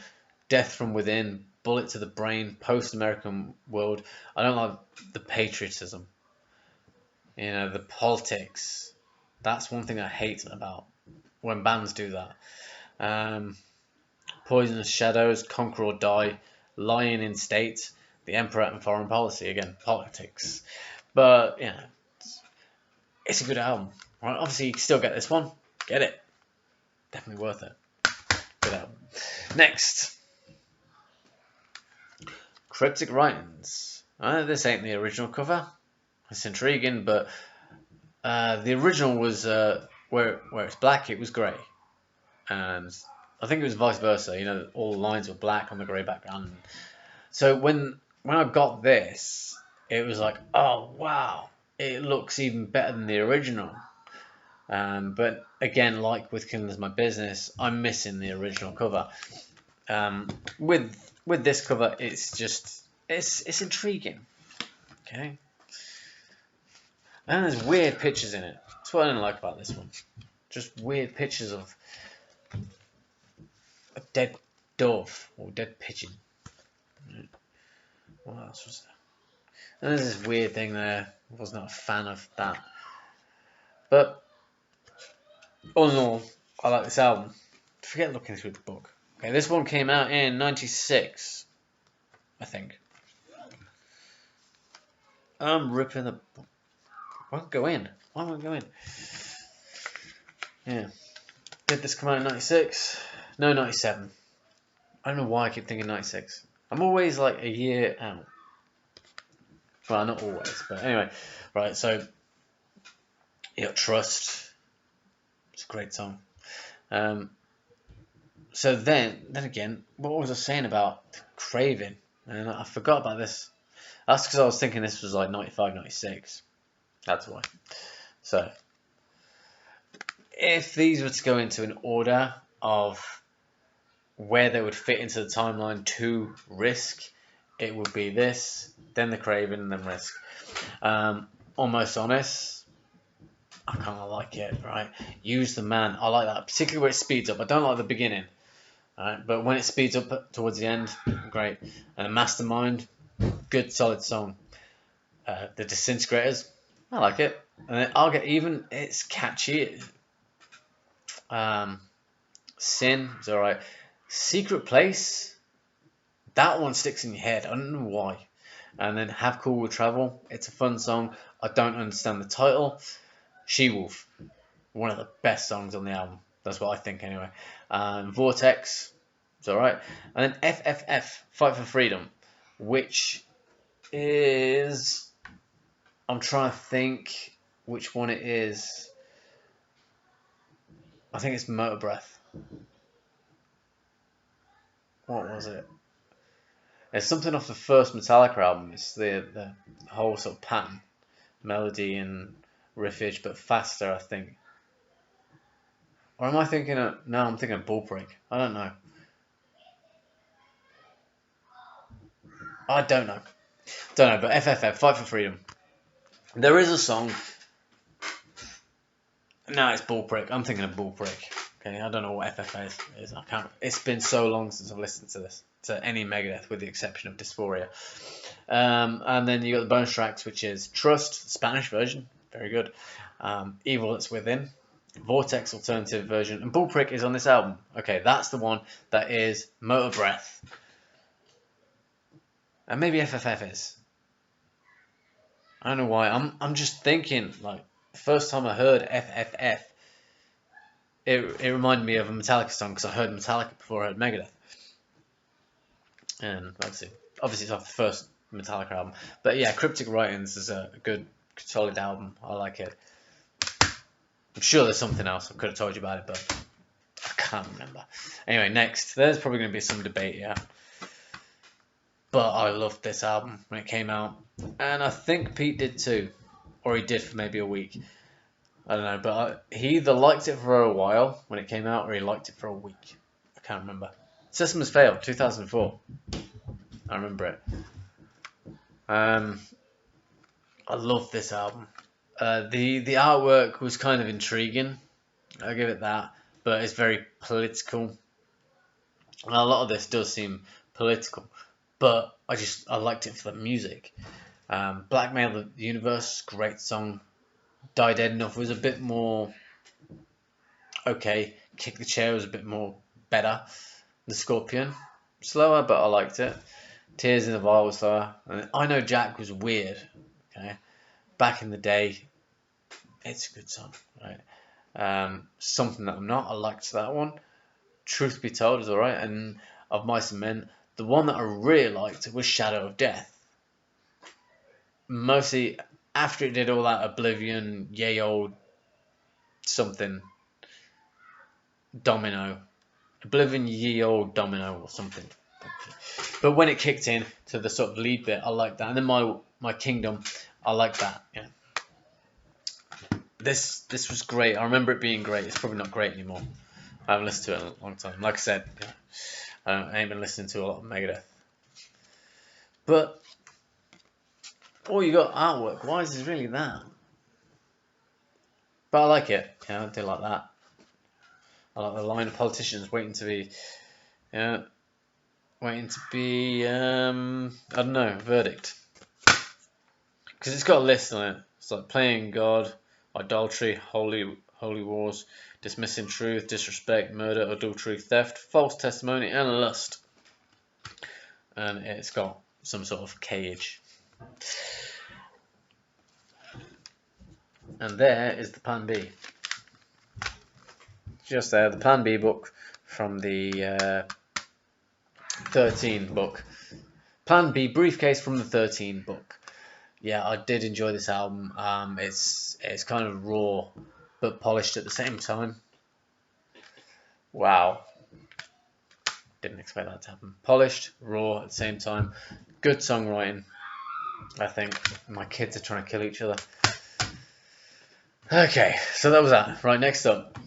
Death from Within, Bullet to the Brain, Post-American World. I don't like the patriotism. The politics. That's one thing I hate about when bands do that. Poisonous Shadows, Conquer or Die, Lying in State, The Emperor and Foreign Policy. Again, politics. But, it's a good album. Right? Obviously, you can still get this one. Get it. Definitely worth it. Good album. Next. Cryptic Writings. This ain't the original cover. It's intriguing, but the original was where it's black, it was grey, and I think it was vice versa. All the lines were black on the grey background. So when I got this, it was like, oh wow, it looks even better than the original. But again, like with Killing Is My Business, I'm missing the original cover. With this cover, it's intriguing. Okay. And there's weird pictures in it. That's what I didn't like about this one. Just weird pictures of a dead dove or dead pigeon. What else was there? And there's this weird thing there. I was not a fan of that. But all in all, I like this album. Forget looking through the book. Okay, this one came out in '96, I think. I'm ripping the book. Won't go in. Why won't go in? Yeah. Did this come out in '96? No, '97. I don't know why I keep thinking '96. I'm always like a year out. Well, not always, but anyway. Right, so you got Trust. It's a great song. So then again, what was I saying about Craving? And I forgot about this. That's because I was thinking this was like '95, '96. That's why. So, if these were to go into an order of where they would fit into the timeline to Risk, it would be this, then The Craven, and then Risk. Almost Honest, I kind of like it, right? Use the Man, I like that, particularly where it speeds up. I don't like the beginning, right? But when it speeds up towards the end, great. And Mastermind, good, solid song. The Disintegrators, I like it. And then I'll Get Even, it's catchy. Sin is alright. Secret Place, that one sticks in your head. I don't know why. And then Have Cool With Travel, it's a fun song. I don't understand the title. She-Wolf, one of the best songs on the album. That's what I think anyway. Vortex, it's alright. And then FFF, Fight for Freedom, which is... I'm trying to think which one it is. I think it's Motor Breath. What was it? It's something off the first Metallica album. It's the whole sort of pattern, melody and riffage, but faster, I think. Or am I thinking of... No, I'm thinking of Bullprick. I don't know. I don't know. But FFF, Fight for Freedom. There is a song. No, it's Bullprick. I'm thinking of Bullprick. Okay, I don't know what FFF is. I can't. It's been so long since I've listened to this, to any Megadeth, with the exception of Dysphoria. And then you got the bonus tracks, which is Trust, the Spanish version, very good. Evil That's Within, Vortex alternative version, and Bullprick is on this album. Okay, that's the one that is Motor Breath. And maybe FFF is. I don't know why. I'm just thinking, like, the first time I heard FFF, it reminded me of a Metallica song, because I heard Metallica before I heard Megadeth. And obviously it's off the first Metallica album. But yeah, Cryptic Writings is a good, solid album. I like it. I'm sure there's something else I could have told you about it, but I can't remember. Anyway, next. There's probably going to be some debate, yeah. But I loved this album when it came out. And I think Pete did too. Or he did for maybe a week. I don't know, but he either liked it for a while when it came out, or he liked it for a week. I can't remember. System Has Failed, 2004. I remember it. I love this album. The artwork was kind of intriguing. I'll give it that. But it's very political. And a lot of this does seem political. But I liked it for the music. Blackmail the Universe, great song. Die Dead Enough was a bit more okay. Kick the Chair was a bit more better. The Scorpion, slower, but I liked it. Tears in the Vial was slower. And I Know Jack was weird. Okay, back in the day, it's a good song, right? Something That I'm Not, I liked that one. Truth Be Told is alright. And Of Mice and Men, the one that I really liked was Shadow of Death. Mostly after it did all that Oblivion, yay old something, Domino. Oblivion, ye old Domino or something. But when it kicked in to the sort of lead bit, I liked that. And then my Kingdom, I liked that. Yeah. This was great. I remember it being great. It's probably not great anymore. I haven't listened to it in a long time. Like I said, I ain't been listening to a lot of Megadeth. But you got artwork. Why is it really that? But I like it. Yeah, I do like that. I like the line of politicians waiting to be, I don't know, verdict. Because it's got a list on it. It's like playing God, idolatry, holy wars, dismissing truth, disrespect, murder, adultery, theft, false testimony, and lust. And it's got some sort of cage. And there is the Plan B. Just there, the Plan B book from the 13 book. Plan B briefcase from the 13 book. Yeah, I did enjoy this album. It's kind of raw, but polished at the same time. Wow. Didn't expect that to happen. Polished, raw at the same time. Good songwriting, I think. My kids are trying to kill each other. Okay, so that was that. Right, next up.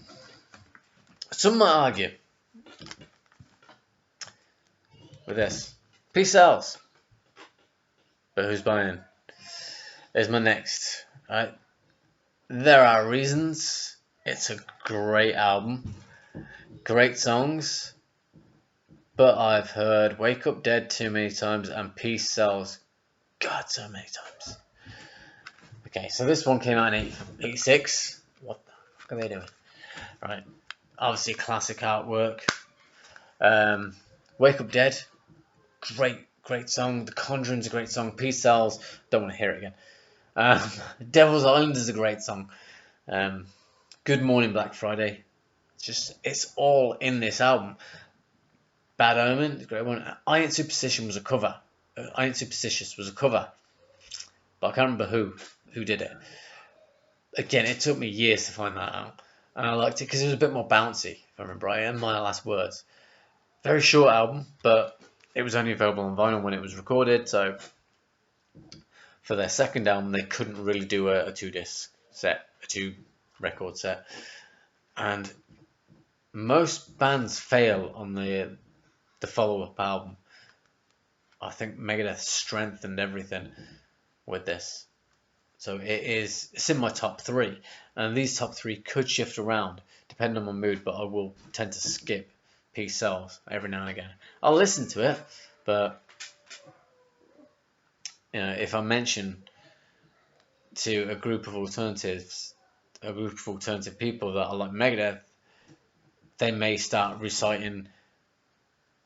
Some might argue with this. Peace sells. But who's buying? Is my next. Right. There are reasons. It's a great album. Great songs. But I've heard Wake Up Dead too many times and Peace Sells, God, so many times. Okay, so this one came out in 86. What the fuck are they doing? Right. Obviously classic artwork. Wake Up Dead. Great song. The Conjuring's a great song. Peace Sells. Don't want to hear it again. Devil's Island is a great song. Good Morning Black Friday. It's all in this album. Bad Omen, a great one. I Ain't Superstitious was a cover. I Ain't Superstitious was a cover. But I can't remember who did it. Again, it took me years to find that out. And I liked it because it was a bit more bouncy, if I remember right. And My Last Words. Very short album, but it was only available on vinyl when it was recorded. So for their second album, they couldn't really do a 2-disc set, a 2-record set. And most bands fail on the follow-up album. I think Megadeth strengthened everything with this. So it's in my top 3. And these top 3 could shift around depending on my mood, but I will tend to skip Peace Sells every now and again. I'll listen to it, but if I mention to a group of alternative people that I like Megadeth, they may start reciting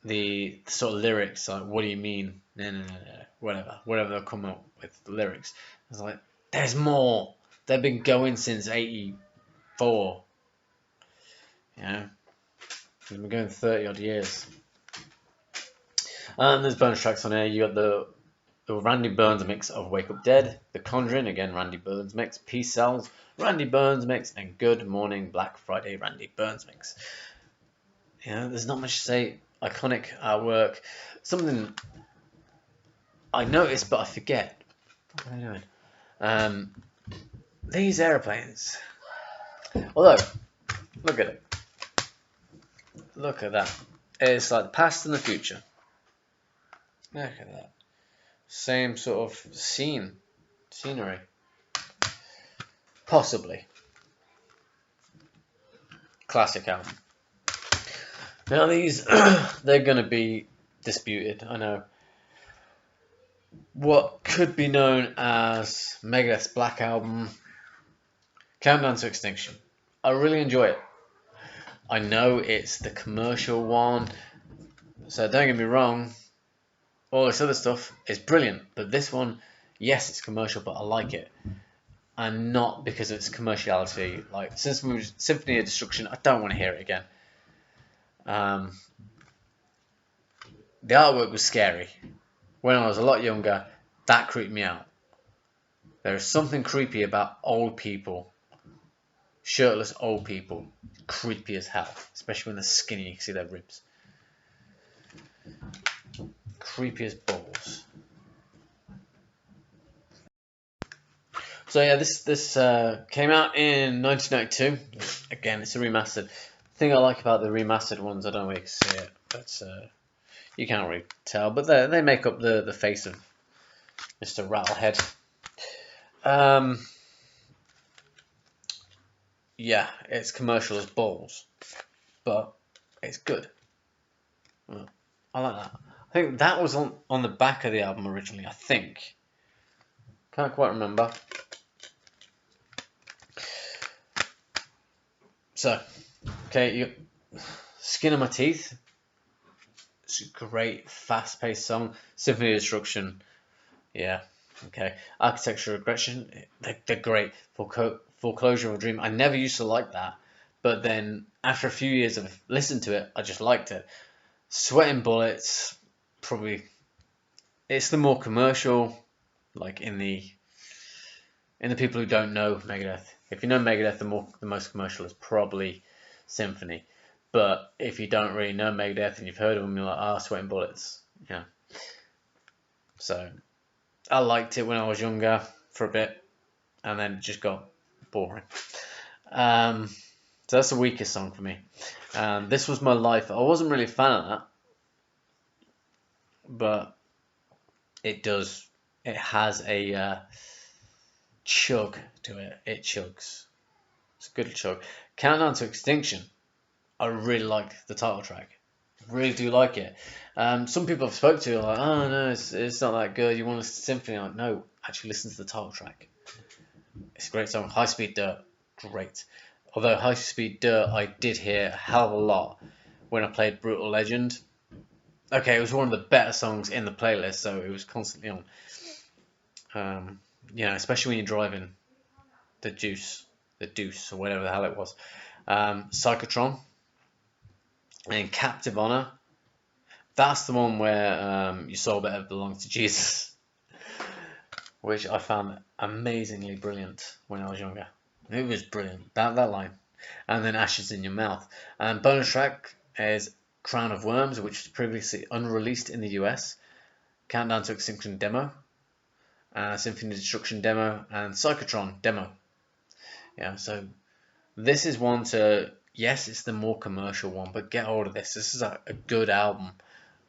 the sort of lyrics, like, what do you mean? No, whatever they'll come up with the lyrics. It's like, there's more. They've been going since '84. They've been going 30 odd years. And there's bonus tracks on here. You got the Randy Burns mix of Wake Up Dead, The Conjuring, again Randy Burns mix, Peace Sells, Randy Burns mix, and Good Morning Black Friday Randy Burns mix. There's not much to say. Iconic artwork. Something I noticed but I forget. What am I doing? These airplanes. Although, look at it. Look at that. It's like the past and the future. Look at that. Same sort of scenery. Possibly. Classic album. Now these, they're going to be disputed, I know. What could be known as Megadeth's Black Album, Countdown to Extinction. I really enjoy it. I know it's the commercial one, so don't get me wrong, all this other stuff is brilliant, but this one, yes, it's commercial, but I like it. And not because of its commerciality. Like Symphony of Destruction, I don't want to hear it again. The artwork was scary. When I was a lot younger, that creeped me out. There is something creepy about old people. Shirtless old people. Creepy as hell. Especially when they're skinny, you can see their ribs. Creepy as balls. So yeah, this came out in 1992. Again, it's a remastered. The thing I like about the remastered ones, I don't know where you can see it, but you can't really tell. But they make up the face of Mr. Rattlehead. Yeah, it's commercial as balls, but it's good. I like that. I think that was on the back of the album originally, I think. Can't quite remember. So, okay, Skin of My Teeth. It's a great, fast-paced song. Symphony of Destruction. Yeah, okay. Architecture Regression. They're great. Foreclosure of a Dream. I never used to like that, but then after a few years of listening to it, I just liked it. Sweating Bullets. Probably, it's the more commercial, like in the people who don't know Megadeth. If you know Megadeth, the most commercial is probably Symphony. But if you don't really know Megadeth and you've heard of them, you're like, Sweating Bullets. Yeah. So I liked it when I was younger for a bit, and then it just got boring. So that's the weakest song for me. This Was My Life. I wasn't really a fan of that, but it has a chug to it. It chugs. It's a good chug. Countdown to Extinction. I really like the title track. Really do like it. Some people I've spoke to are like, oh no, it's not that good. You want a symphony? I'm like, no, actually listen to the title track. It's a great song. High Speed Dirt, great. Although High Speed Dirt I did hear a hell of a lot when I played Brutal Legend. Okay, it was one of the better songs in the playlist, so it was constantly on. Especially when you're driving the Deuce, or whatever the hell it was. Psychotron and Captive Honor. That's the one where your soul better belong to Jesus, which I found amazingly brilliant when I was younger. It was brilliant, that line. And then Ashes in Your Mouth. And bonus track is Crown of Worms, which was previously unreleased in the US. Countdown to Extinction demo. Symphony of Destruction demo. And Psychotron demo. Yeah, so this is one to yes, it's the more commercial one, but get hold of this. This is a good album,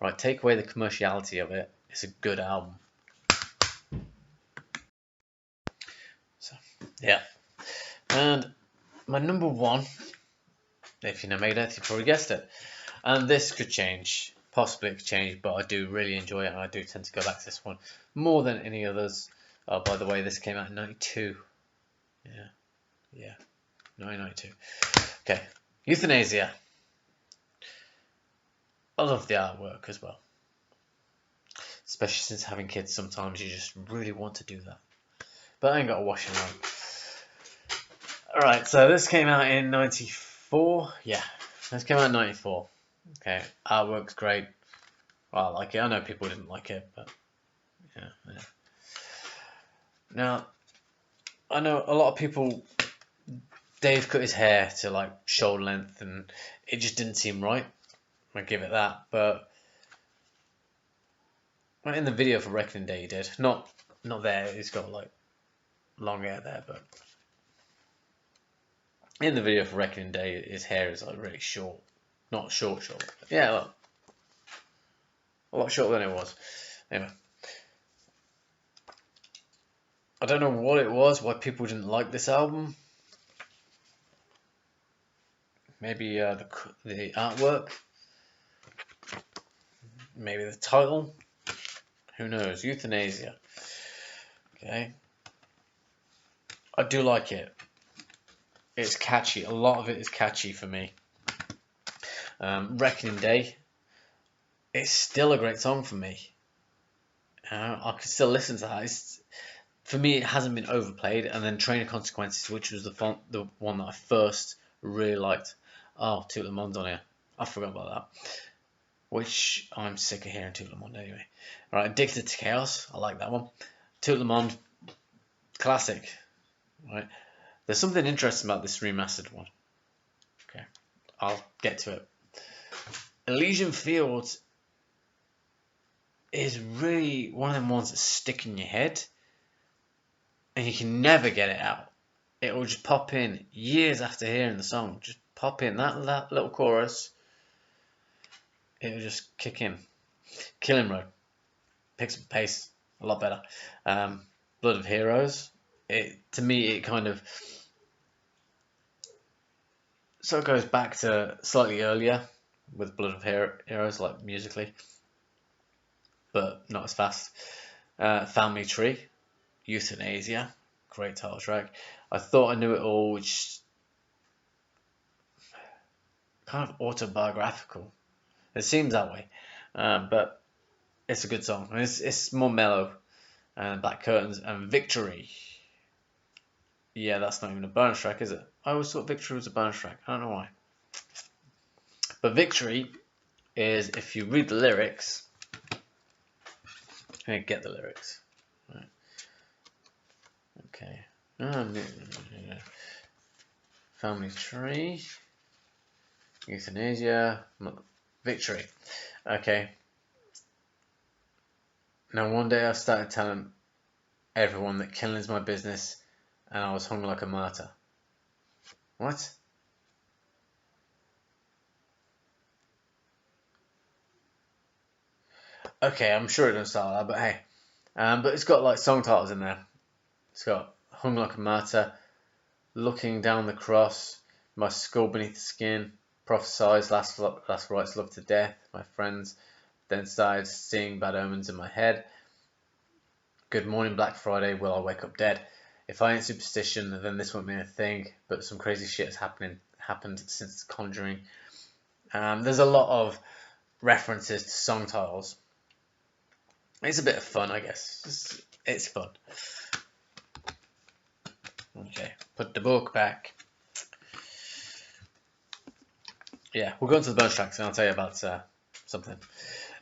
right? Take away the commerciality of it. It's a good album. So, yeah. And my number one, if you know Megadeth, you probably guessed it. And this could change. Possibly it could change, but I do really enjoy it, and I do tend to go back to this one more than any others. Oh, by the way, this came out in 92. Yeah, 1992. Okay, Euthanasia. I love the artwork as well. Especially since having kids, sometimes you just really want to do that. But I ain't got a washing line. Alright, so this came out in 94. Yeah, this came out in 94. Okay, artwork's great. Well, I like it. I know people didn't like it, but yeah. Now, I know a lot of people. Dave cut his hair to like shoulder length, and it just didn't seem right. I give it that, but in the video for Reckoning Day, he did not there. He's got like long hair there, but in the video for Reckoning Day, his hair is like really short, not short. Yeah, look, a lot shorter than it was. Anyway, I don't know what it was, why people didn't like this album. Maybe the artwork, maybe the title. Who knows? Euthanasia. Okay, I do like it. It's catchy. A lot of it is catchy for me. Reckoning Day. It's still a great song for me. I can still listen to that. For me, it hasn't been overplayed. And then Train of Consequences, which was the one that I first really liked. Oh, Tout Le Monde on here. I forgot about that. Which I'm sick of hearing Tout Le Monde anyway. Alright, Addicted to Chaos. I like that one. Tout Le Monde, classic. Right. There's something interesting about this remastered one. Okay, I'll get to it. Elysian Fields is really one of them ones that stick in your head, and you can never get it out. It will just pop in years after hearing the song. Just pop in that little chorus. It will just kick in. Killing Road picks up pace a lot better. Blood of Heroes. To me, it kind of sort of goes back to slightly earlier with Blood of Heroes, like musically, but not as fast. Family Tree, Euthanasia, great title track. I Thought I Knew It All, which kind of autobiographical. It seems that way, but it's a good song. It's more mellow. Black Curtains and Victory. Yeah, that's not even a bonus track, is it? I always thought Victory was a bonus track. I don't know why. But Victory is, if you read the lyrics, I'm going to get the lyrics. Right. Okay. Family Tree. Euthanasia. Victory. Okay. Now one day I started telling everyone that killing's my business and I was hung like a martyr. What? Okay, I'm sure it doesn't start like that, but hey. But it's got like song titles in there. It's got Hung Like a Martyr, Looking Down the Cross, My Skull Beneath the Skin, Prophesize, Last Rites Love to Death, My Friends, Then Started Seeing Bad Omens in My Head, Good Morning Black Friday, Will I Wake Up Dead? If I ain't superstition, then this won't be a thing, but some crazy shit has happened since Conjuring. There's a lot of references to song titles. It's a bit of fun, I guess. It's fun. Okay, put the book back. Yeah, we'll go into the bonus tracks and I'll tell you about something.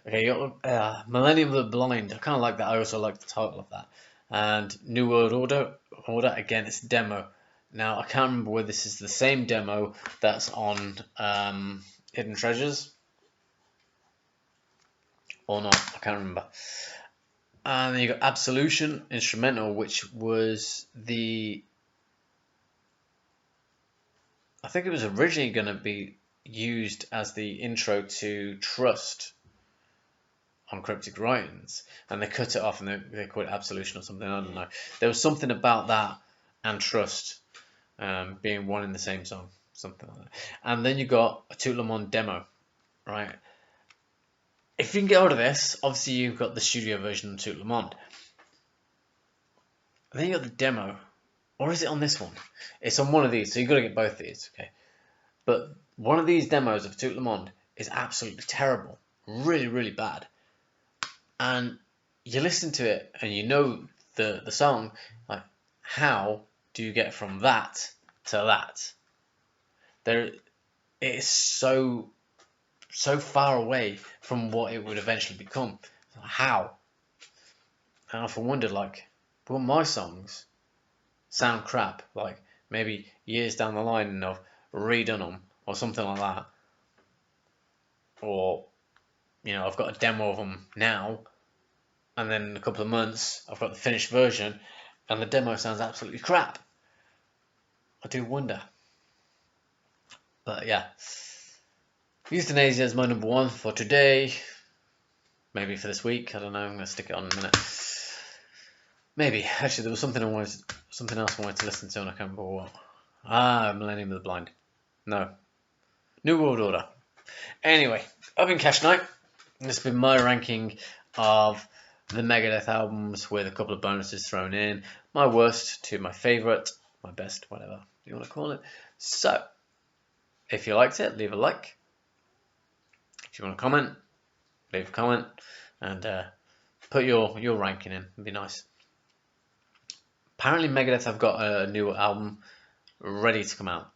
Okay, you got Millennium of the Blind. I kind of like that. I also like the title of that. And New World Order. Again, it's demo. Now, I can't remember whether this is the same demo that's on Hidden Treasures or not. I can't remember. And then you got Absolution Instrumental, which was the... I think it was originally going to be used as the intro to Trust on Cryptic Writings, and they cut it off and they called it Absolution or something. I don't know. There was something about that and Trust being one in the same song, something like that. And then you got a Tout Le Monde demo, right? If you can get hold of this, obviously you've got the studio version of Tout Le Monde. Then you got the demo, or is it on this one? It's on one of these, so you've got to get both of these, okay? But one of these demos of Tout Le Monde is absolutely terrible, really, really bad. And you listen to it and you know the song, like, how do you get from that to that? It is so far away from what it would eventually become. How? And I often wondered, like, will my songs sound crap, like maybe years down the line and I've redone them or something like that, or I've got a demo of them now, and then in a couple of months I've got the finished version and the demo sounds absolutely crap. I do wonder. But yeah, Euthanasia is my number one for today, maybe for this week, I don't know, I'm going to stick it on in a minute. Maybe. Actually, there was something else I wanted to listen to and I can't remember what. Millennium of the Blind. No. New World Order. Anyway, I've been Khash Knight. This has been my ranking of the Megadeth albums with a couple of bonuses thrown in. My worst to my favourite, my best, whatever you want to call it. So, if you liked it, leave a like. If you want to comment, leave a comment. And put your ranking in. It'd be nice. Apparently Megadeth have got a new album ready to come out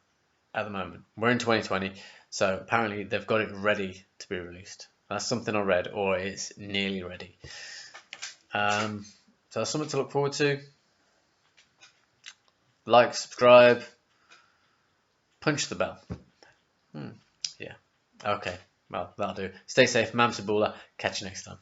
at the moment. We're in 2020, so apparently they've got it ready to be released. That's something I read, or it's nearly ready. So that's something to look forward to. Like, subscribe, punch the bell. Yeah. Okay. Well, that'll do. Stay safe. Mam Sabula. Catch you next time.